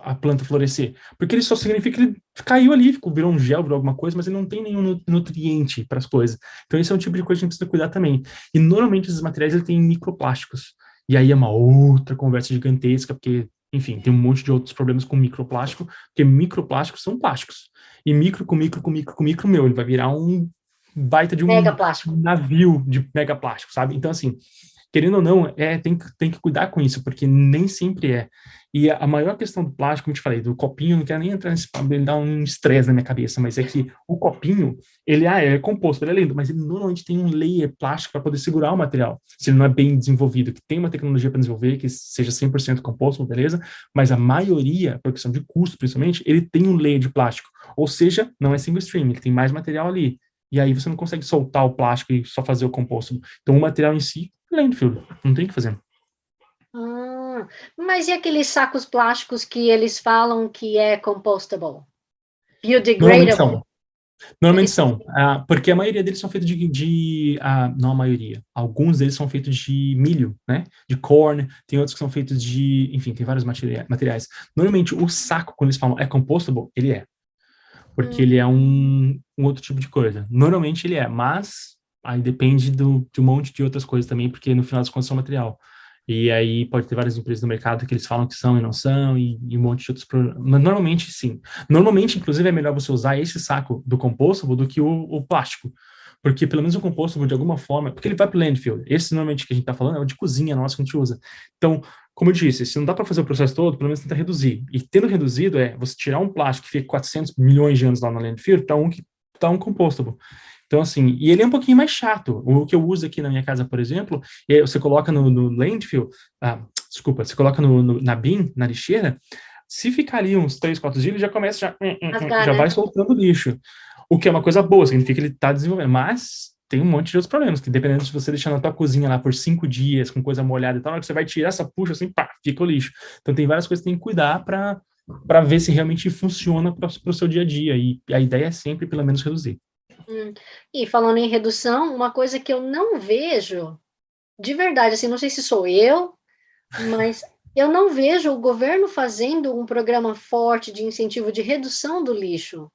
a planta florescer, porque ele só significa que ele caiu ali, virou um gel, virou alguma coisa, mas ele não tem nenhum nutriente para as coisas. Então esse é um tipo de coisa que a gente precisa cuidar também. E normalmente esses materiais ele têm microplásticos. E aí é uma outra conversa gigantesca, porque enfim, tem um monte de outros problemas com microplástico, porque microplásticos são plásticos. E micro com micro com micro com micro, ele vai virar um baita de Mega um plástico. navio de mega plástico, sabe? Então, assim, querendo ou não, tem que cuidar com isso, porque nem sempre é. E a maior questão do plástico, como eu te falei, do copinho, eu não quero nem entrar nesse papo, ele dá um estresse na minha cabeça, mas é que o copinho, ele é composto, ele é lindo, mas ele normalmente tem um layer plástico para poder segurar o material, se ele não é bem desenvolvido, que tem uma tecnologia para desenvolver, que seja 100% composto, beleza, mas a maioria, por questão de custo principalmente, ele tem um layer de plástico, ou seja, não é single stream, ele tem mais material ali, e aí você não consegue soltar o plástico e só fazer o composto. Então o material em si, landfill, não tem o que fazer. Mas e aqueles sacos plásticos que eles falam que é compostable? Normalmente Biodegradable? são. Normalmente Eles... são, porque a maioria deles são feitos não a maioria, alguns deles são feitos de milho, né, de corn, tem outros que são feitos enfim, tem vários materiais. Normalmente o saco, quando eles falam é compostable, ele é, porque ele é um outro tipo de coisa. Normalmente ele é, mas aí depende de um monte de outras coisas também, porque no final das contas são material. E aí pode ter várias empresas no mercado que eles falam que são e não são, e um monte de outros problemas. Mas normalmente sim. Normalmente, inclusive, é melhor você usar esse saco do compostable do que o plástico. Porque pelo menos o compostable, de alguma forma, porque ele vai para o landfill. Esse normalmente que a gente está falando é o de cozinha nosso que a gente usa. Então, como eu disse, se não dá para fazer o processo todo, pelo menos tenta reduzir. E tendo reduzido é você tirar um plástico que fica 400 milhões de anos lá no landfill para um que tá um compostable. Então, assim, e ele é um pouquinho mais chato. O que eu uso aqui na minha casa, por exemplo, você coloca no landfill, você coloca na bin, na lixeira, se ficar ali uns 3, 4 dias, ele já começa, Rasgar, já vai né? soltando lixo. O que é uma coisa boa, significa que ele está desenvolvendo. Mas tem um monte de outros problemas, que dependendo de você deixar na tua cozinha lá por 5 dias, com coisa molhada e tal, na hora que você vai tirar essa puxa, assim, pá, fica o lixo. Então tem várias coisas que tem que cuidar para ver se realmente funciona para o seu dia a dia. E a ideia é sempre, pelo menos, reduzir. E falando em redução, uma coisa que eu não vejo, de verdade, assim, não sei se sou eu, mas eu não vejo o governo fazendo um programa forte de incentivo de redução do lixo.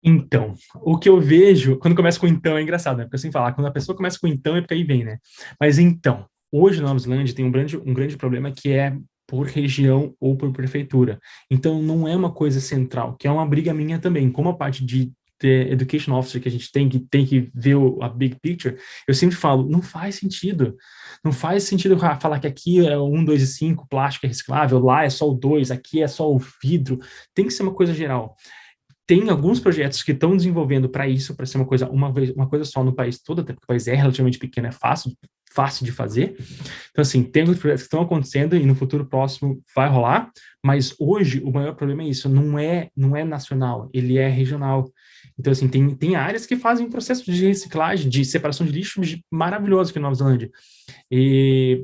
Então, o que eu vejo, quando começa com então, é engraçado, né? Porque assim falar, quando a pessoa começa com então, é porque aí vem, né? Mas então, hoje na Nova Zelândia tem um grande problema que é por região ou por prefeitura. Então, não é uma coisa central, que é uma briga minha também. Como a parte de education officer que a gente tem que ver a big picture, eu sempre falo, não faz sentido. Não faz sentido falar que aqui é o 1, 2 e 5, plástico é reciclável, lá é só o 2, aqui é só o vidro. Tem que ser uma coisa geral. Tem alguns projetos que estão desenvolvendo para isso, para ser uma coisa só no país todo, até porque o país é relativamente pequeno, é fácil de fazer. Então, assim, tem alguns projetos que estão acontecendo e no futuro próximo vai rolar, mas hoje o maior problema é isso, não é nacional, ele é regional. Então, assim, tem áreas que fazem um processo de reciclagem, de separação de lixo maravilhoso aqui na Nova Zelândia.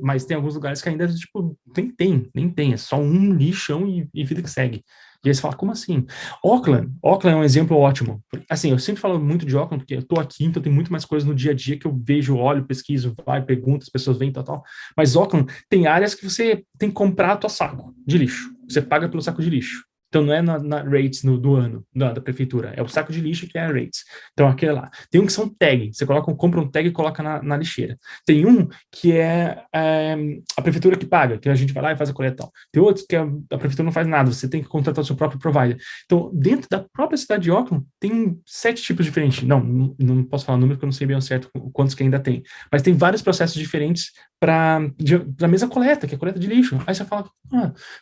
Mas tem alguns lugares que ainda, tipo, nem tem, é só um lixão e vida que segue. E aí você fala, como assim? Auckland é um exemplo ótimo. Assim, eu sempre falo muito de Auckland, porque eu tô aqui, então tem muito mais coisas no dia a dia que eu vejo, olho, pesquiso, pergunto, as pessoas vêm, tal. Mas Auckland tem áreas que você tem que comprar a tua saco de lixo. Você paga pelo saco de lixo. Então, não é na rates do ano da prefeitura, é o saco de lixo que é a rates. Então, aquele lá. Tem um que são tag, você compra um tag e coloca na lixeira. Tem um que é a prefeitura que paga, que a gente vai lá e faz a coleta e tal. Tem outros que a prefeitura não faz nada, você tem que contratar o seu próprio provider. Então, dentro da própria cidade de Auckland, tem 7 tipos diferentes. Não posso falar número, porque eu não sei bem ao certo quantos que ainda tem. Mas tem vários processos diferentes para a mesma coleta, que é a coleta de lixo. Aí você fala,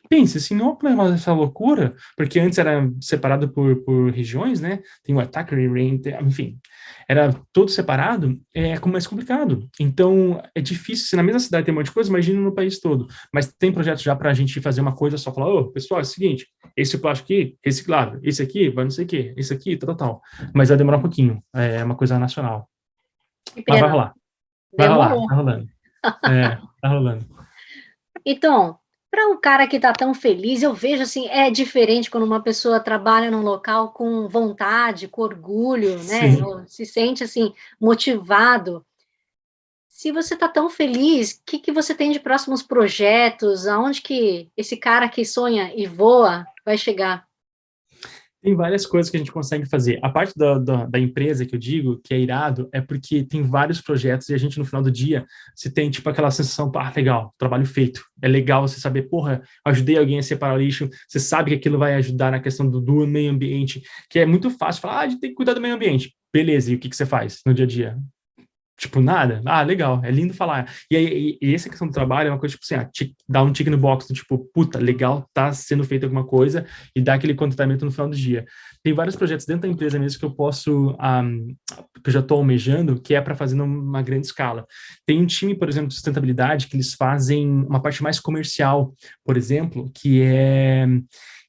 pense, se não é essa loucura, porque antes era separado por regiões, né? Tem o Atakere Rain, enfim, era todo separado, como mais complicado. Então, é difícil, se na mesma cidade tem um monte de coisa, imagina no país todo. Mas tem projetos já para a gente fazer uma coisa, só falar, pessoal, é o seguinte, esse plástico aqui, reciclável, esse aqui, vai não sei o quê, esse aqui, tal. Mas vai demorar um pouquinho, é uma coisa nacional. Mas vai rolar. Demorou. Tá rolando. Tá rolando. Então, para um cara que está tão feliz, eu vejo assim, é diferente quando uma pessoa trabalha num local com vontade, com orgulho, né? Ou se sente assim motivado. Se você está tão feliz, o que você tem de próximos projetos? Aonde que esse cara que sonha e voa vai chegar? Tem várias coisas que a gente consegue fazer. A parte da empresa que eu digo, que é irado, é porque tem vários projetos e a gente, no final do dia, se tem, tipo, aquela sensação, legal, trabalho feito. É legal você saber, ajudei alguém a separar o lixo, você sabe que aquilo vai ajudar na questão do meio ambiente, que é muito fácil falar, a gente tem que cuidar do meio ambiente. Beleza, e o que você faz no dia a dia? Tipo, nada. Legal, é lindo falar. E aí, essa questão do trabalho é uma coisa, tipo assim, dar um tick no box, tipo, puta, legal, tá sendo feito alguma coisa, e dar aquele contentamento no final do dia. Tem vários projetos dentro da empresa mesmo que eu posso, que eu já estou almejando, que é para fazer numa grande escala. Tem um time, por exemplo, de sustentabilidade, que eles fazem uma parte mais comercial, por exemplo, que é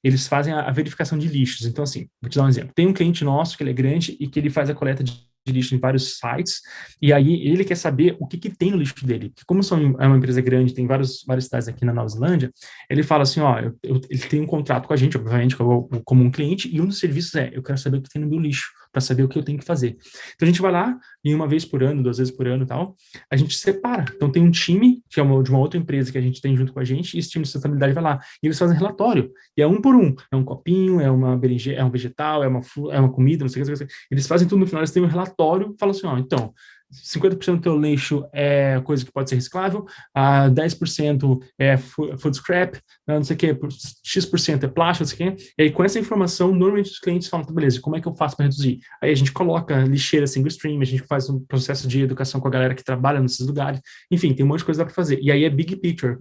eles fazem a verificação de lixos. Então, assim, vou te dar um exemplo. Tem um cliente nosso que ele é grande e que ele faz a coleta de lixo em vários sites, e aí ele quer saber o que tem no lixo dele. Porque como é uma empresa grande, tem várias cidades aqui na Nova Zelândia, ele fala assim, ele tem um contrato com a gente, obviamente, como um cliente, e um dos serviços eu quero saber o que tem no meu lixo, para saber o que eu tenho que fazer. Então a gente vai lá, e uma vez por ano, 2 vezes por ano e tal, a gente separa. Então tem um time, que é de uma outra empresa que a gente tem junto com a gente, e esse time de sustentabilidade vai lá, e eles fazem relatório, e é um por um, é um copinho, é uma berinjela, é um vegetal, é uma comida, não sei o que, eles fazem tudo no final, eles têm um relatório, falam assim, então, 50% do teu lixo é coisa que pode ser reciclável, 10% é food scrap, não sei o que, X% é plástico, não sei o que. E aí, com essa informação, normalmente os clientes falam, beleza, como é que eu faço para reduzir? Aí a gente coloca lixeira single stream, a gente faz um processo de educação com a galera que trabalha nesses lugares, enfim, tem um monte de coisa para fazer. E aí é big picture.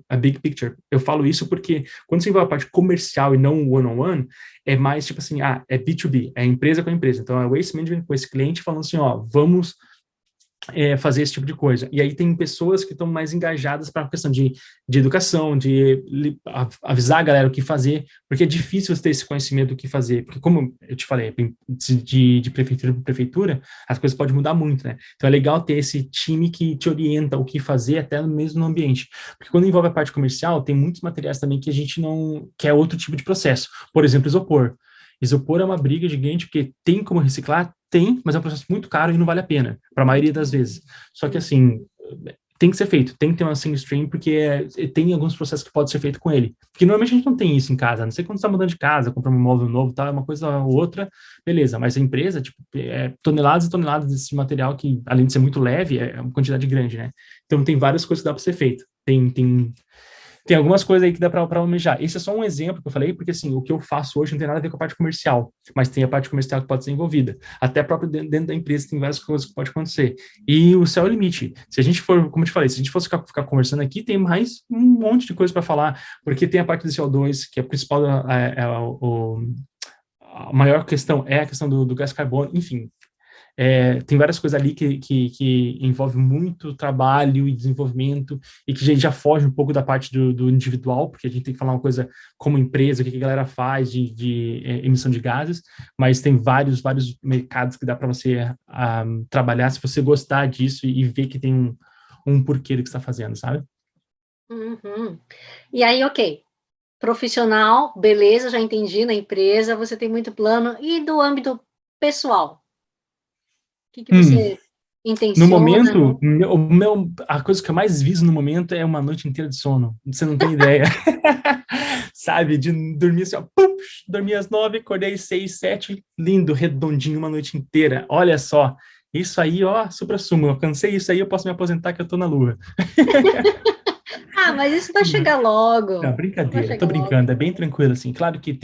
Eu falo isso porque quando você vai a parte comercial e não one-on-one, é mais tipo assim, é B2B, é empresa com empresa. Então, é waste management com esse cliente falando assim, vamos fazer esse tipo de coisa. E aí tem pessoas que estão mais engajadas para a questão de educação, de avisar a galera o que fazer, porque é difícil você ter esse conhecimento do que fazer, porque como eu te falei, de prefeitura para prefeitura, as coisas podem mudar muito, né? Então é legal ter esse time que te orienta o que fazer até mesmo no ambiente. Porque quando envolve a parte comercial, tem muitos materiais também que a gente não quer outro tipo de processo. Por exemplo, isopor. Isopor é uma briga gigante, porque tem como reciclar? Tem, mas é um processo muito caro e não vale a pena, para a maioria das vezes. Só que, assim, tem que ser feito, tem que ter uma single stream, porque tem alguns processos que pode ser feito com ele. Porque normalmente a gente não tem isso em casa, a não sei quando você está mudando de casa, comprar um móvel novo, tá, é uma coisa ou outra, beleza, mas a empresa, tipo, toneladas e toneladas desse material que, além de ser muito leve, é uma quantidade grande, né? Então, tem várias coisas que dá para ser feito. Tem algumas coisas aí que dá para almejar. Esse é só um exemplo que eu falei, porque assim, o que eu faço hoje não tem nada a ver com a parte comercial, mas tem a parte comercial que pode ser envolvida. Até próprio dentro da empresa tem várias coisas que podem acontecer. E o céu é o limite. Se a gente for, como eu te falei, se a gente fosse ficar conversando aqui, tem mais um monte de coisa para falar, porque tem a parte do CO2, que é a principal, a maior questão é a questão do gás carbono, enfim. tem várias coisas ali que envolve muito trabalho e desenvolvimento e que a gente já foge um pouco da parte do individual, porque a gente tem que falar uma coisa como empresa, o que a galera faz de emissão de gases, mas tem vários mercados que dá para você trabalhar se você gostar disso e ver que tem um porquê do que você está fazendo, sabe? Uhum. E aí, ok, profissional, beleza, já entendi, na empresa, você tem muito plano, e do âmbito pessoal? O que você No intenciona? momento, a coisa que eu mais viso no momento é uma noite inteira de sono. Você não tem ideia. Sabe? De dormir assim, ó, dormi às 9, acordei às 6, 7, lindo, redondinho, uma noite inteira. Olha só. Isso aí, ó, supra-sumo. Eu alcancei isso aí, eu posso me aposentar que eu tô na lua. Ah, mas isso vai chegar logo. Não, Vai brincadeira, tô chegar logo. brincando, é bem tranquilo, assim. Claro que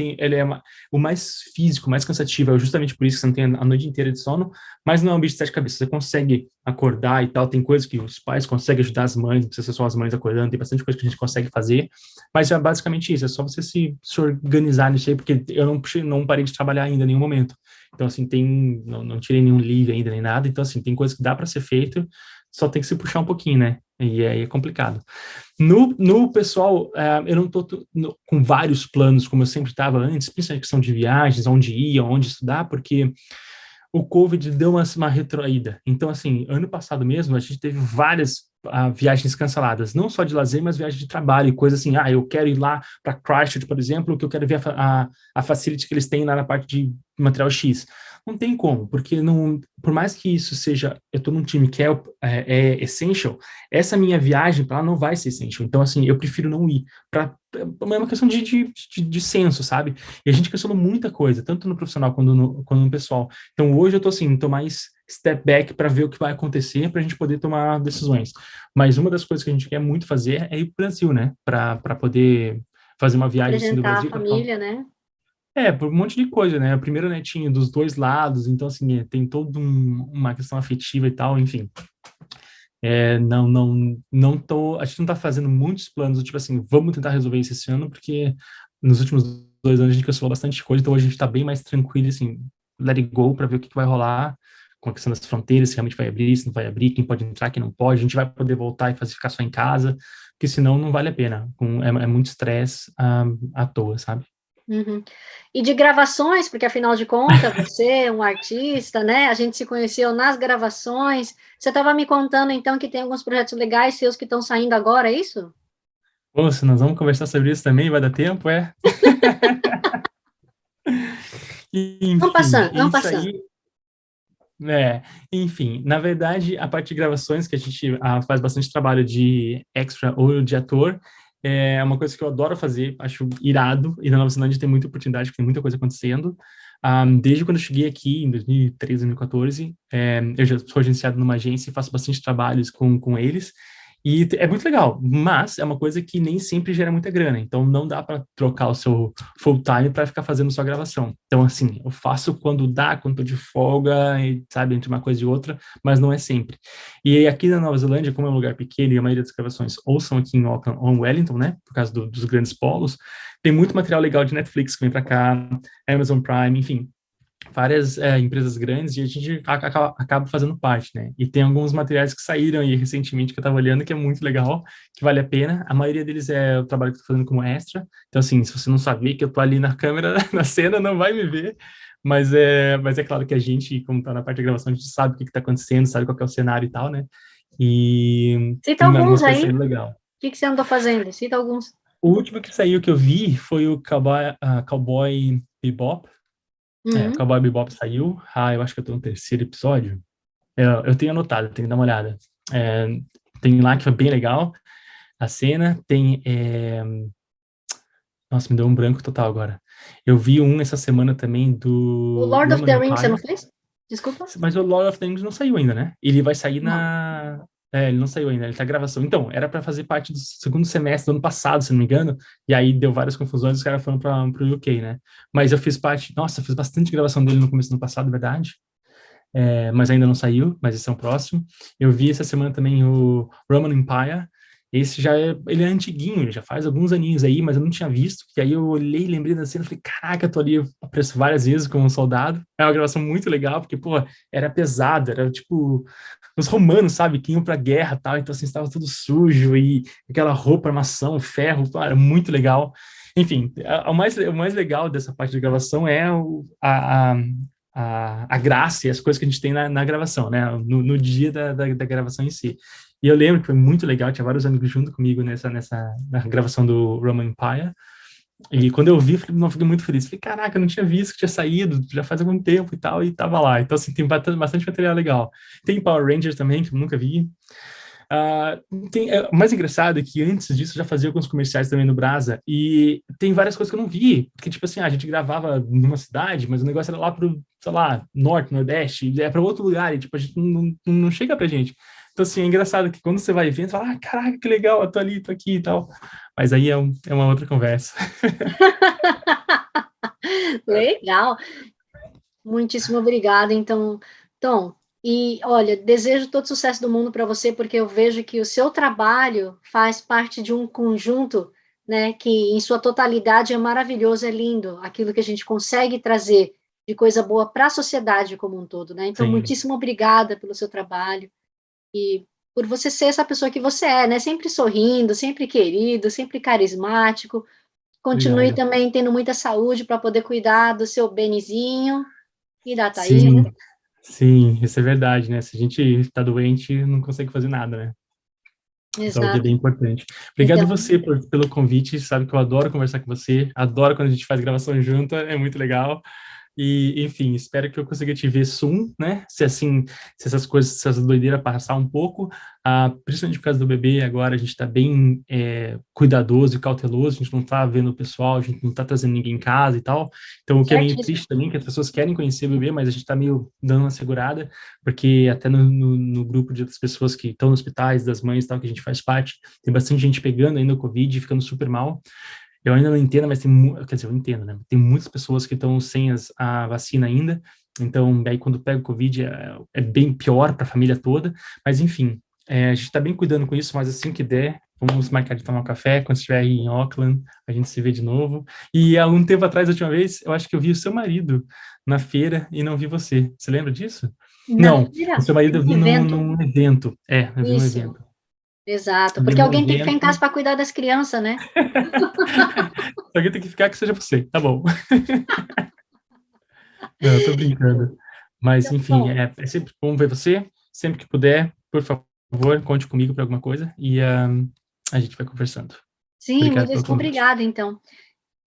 o mais físico, mais cansativo, é justamente por isso que você não tem a noite inteira de sono, mas não é um bicho de sete cabeças. Você consegue acordar e tal, tem coisas que os pais conseguem ajudar as mães, não precisa ser só as mães acordando, tem bastante coisa que a gente consegue fazer, mas é basicamente isso, é só você se organizar nisso aí, porque eu não parei de trabalhar ainda em nenhum momento. Então, assim, não tirei nenhum leave ainda, nem nada, então, assim, tem coisa que dá para ser feito, só tem que se puxar um pouquinho, né? E aí é complicado. No pessoal, eu não estou com vários planos, como eu sempre estava antes, principalmente questão de viagens, onde ir, onde estudar, porque o COVID deu uma retroída. Então, assim, ano passado mesmo, a gente teve várias viagens canceladas, não só de lazer, mas viagens de trabalho, e coisa assim, eu quero ir lá para Christchurch, por exemplo, que eu quero ver a facility que eles têm lá na parte de material X. Não tem como, porque não, por mais que isso seja, eu estou num time que é essential, essa minha viagem para lá não vai ser essential. Então, assim, eu prefiro não ir. É uma questão de senso, sabe? E a gente questionou muita coisa, tanto no profissional quanto no pessoal. Então, hoje eu tô mais step back para ver o que vai acontecer, para a gente poder tomar decisões. Mas uma das coisas que a gente quer muito fazer é ir para o Brasil, né? Para poder fazer uma viagem assim do Apresentar a Brasil. família, né? Por um monte de coisa, né? O primeiro netinho dos dois lados, então, assim, tem toda uma questão afetiva e tal, enfim. Não tô, a gente não tá fazendo muitos planos, tipo assim, vamos tentar resolver isso esse ano, porque nos últimos 2 anos a gente cancelou bastante coisa, então hoje a gente tá bem mais tranquilo, assim, let it go, para ver o que vai rolar com a questão das fronteiras, se realmente vai abrir, se não vai abrir, quem pode entrar, quem não pode, a gente vai poder voltar e ficar só em casa, porque senão não vale a pena, é muito estresse à toa, sabe? Uhum. E de gravações, porque afinal de contas, você é um artista, né? A gente se conheceu nas gravações. Você estava me contando, então, que tem alguns projetos legais seus que estão saindo agora, é isso? Pô, se nós vamos conversar sobre isso também, vai dar tempo, é? Enfim, Vamos isso passando. aí. Enfim, na verdade, a parte de gravações, que a gente faz bastante trabalho de extra ou de ator, é uma coisa que eu adoro fazer, acho irado, e na Nova Zelândia tem muita oportunidade, porque tem muita coisa acontecendo. Desde quando eu cheguei aqui, em 2013, 2014, eu já sou agenciado numa agência e faço bastante trabalhos com eles, e é muito legal, mas é uma coisa que nem sempre gera muita grana, então não dá para trocar o seu full time para ficar fazendo sua gravação. Então, assim, eu faço quando dá, quando tô de folga, e, sabe, entre uma coisa e outra, mas não é sempre. E aí, aqui na Nova Zelândia, como é um lugar pequeno e a maioria das gravações ou são aqui em Auckland ou em Wellington, né, por causa dos grandes polos, tem muito material legal de Netflix que vem para cá, Amazon Prime, enfim, várias empresas grandes e a gente acaba fazendo parte, né? E tem alguns materiais que saíram aí recentemente que eu estava olhando que é muito legal, que vale a pena. A maioria deles é o trabalho que eu tô fazendo como extra. Então, assim, se você não sabia que eu tô ali na câmera, na cena, não vai me ver. Mas é claro que a gente, como tá na parte de gravação, a gente sabe o que está acontecendo, sabe qual que é o cenário e tal, né? E Cita tem alguns algumas coisas aí. saindo O legal. que você andou fazendo? Cita alguns. O último que saiu que eu vi foi o Cowboy Bebop. O Uhum. Cowboy Bebop saiu. Eu acho que eu tô no terceiro episódio. Eu tenho anotado, tenho que dar uma olhada. É, tem lá que foi bem legal a cena. Nossa, me deu um branco total agora. Eu vi um essa semana também O do Lord of Roman the Rings, você não Empire, fez? Desculpa. mas o Lord of the Rings não saiu ainda, né? Ele vai sair Não. ele não saiu ainda, ele tá em gravação. Então, era para fazer parte do segundo semestre do ano passado, se não me engano, e aí deu várias confusões, os caras foram pro UK, né? Mas eu fiz parte, nossa, eu fiz bastante gravação dele no começo do ano passado, verdade. Mas ainda não saiu, mas esse é o próximo. Eu vi essa semana também o Roman Empire. Esse ele é antiguinho, já faz alguns aninhos aí, mas eu não tinha visto. E aí eu olhei, lembrei da cena, falei, caraca, tô ali, eu apareço várias vezes como um soldado. É uma gravação muito legal, porque, pô, era pesado, era tipo os romanos, sabe, que iam pra guerra e tal, então assim, estava tudo sujo e aquela roupa, armação, ferro, pô, era muito legal. Enfim, o mais legal dessa parte da gravação é a graça e as coisas que a gente tem na gravação, né? No dia da gravação em si. E eu lembro que foi muito legal, tinha vários amigos junto comigo na gravação do Roman Empire. E quando eu vi, eu falei, não, fiquei muito feliz. Falei, caraca, eu não tinha visto que tinha saído, já faz algum tempo e tal, e tava lá. Então, assim, tem bastante material legal. Tem Power Rangers também, que eu nunca vi. Ah, o mais engraçado é que antes disso eu já fazia alguns comerciais também no Brasa e tem várias coisas que eu não vi, porque tipo assim, a gente gravava numa cidade, mas o negócio era lá pro, sei lá, norte, nordeste, é para outro lugar e tipo a gente não chega pra gente. Então assim, é engraçado que quando você vai vendo, você fala, ah, caraca, que legal, eu tô ali, tô aqui e tal. Mas aí é uma outra conversa. Legal. Muitíssimo obrigada, então, Tom. E olha, desejo todo sucesso do mundo para você, porque eu vejo que o seu trabalho faz parte de um conjunto, né, que em sua totalidade é maravilhoso, é lindo, aquilo que a gente consegue trazer de coisa boa para a sociedade como um todo, né? Então, Sim, muitíssimo obrigada pelo seu trabalho e por você ser essa pessoa que você é, né? Sempre sorrindo, sempre querido, sempre carismático. Continue obrigado. também tendo muita saúde para poder cuidar do seu Benizinho e da Thaisa. Sim, sim, isso é verdade, né? Se a gente tá doente, não consegue fazer nada, né? Saúde é Exato. bem importante. Obrigado Então, você pelo convite. Sabe que eu adoro conversar com você. Adoro quando a gente faz gravação junto. É muito legal. E, enfim, espero que eu consiga te ver soon, né? Se assim, se essas coisas, se essas doideiras passar um pouco, principalmente por causa do bebê, agora a gente está bem cuidadoso e cauteloso, a gente não está vendo o pessoal, a gente não está trazendo ninguém em casa e tal. Então, o que é meio certíssimo. triste também, que as pessoas querem conhecer o bebê, mas a gente está meio dando uma segurada, porque até no grupo de outras pessoas que estão nos hospitais, das mães e tal, que a gente faz parte, tem bastante gente pegando ainda o Covid e ficando super mal. Eu ainda não entendo, mas quer dizer, eu entendo, né? Tem muitas pessoas que estão sem a vacina ainda, então aí quando pega o Covid é bem pior para a família toda, mas enfim, a gente está bem cuidando com isso, mas assim que der, vamos marcar de tomar um café, quando estiver aí em Auckland, a gente se vê de novo. E há um tempo atrás, a última vez, eu acho que eu vi o seu marido na feira e não vi você. Você lembra disso? Na Não, o feira, seu marido eu no vi evento. num evento. Eu vi num Isso, evento. exato. Eu vi Porque num alguém tem que ficar em casa evento. para cuidar das crianças, né? Se alguém tem que ficar, que seja você. Tá bom. Não, eu tô brincando. Mas, Então, enfim, bom, é sempre bom ver você. Sempre que puder, por favor, conte comigo para alguma coisa e a gente vai conversando. sim, Obrigado pelo convite. obrigada, então.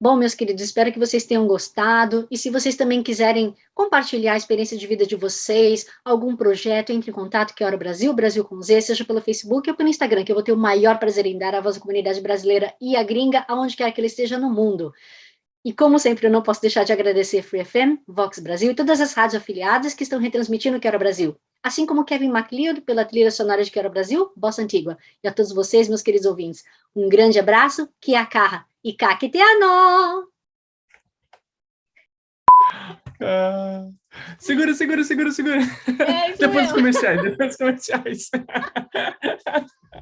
Bom, meus queridos, espero que vocês tenham gostado. E se vocês também quiserem compartilhar a experiência de vida de vocês, algum projeto, entre em contato, que é Hora Brasil, Brasil com Z, seja pelo Facebook ou pelo Instagram, que eu vou ter o maior prazer em dar a voz à comunidade brasileira e à gringa, aonde quer que ele esteja no mundo. E como sempre, eu não posso deixar de agradecer Free FM, Vox Brasil e todas as rádios afiliadas que estão retransmitindo Quero Brasil. Assim como Kevin MacLeod pela trilha sonora de Quero Brasil, Bossa Antigua. E a todos vocês, meus queridos ouvintes, um grande abraço, que a carra e caqueteano! Ah, segura, segura, segura, segura. É isso Depois dos mesmo. comerciais, depois dos comerciais.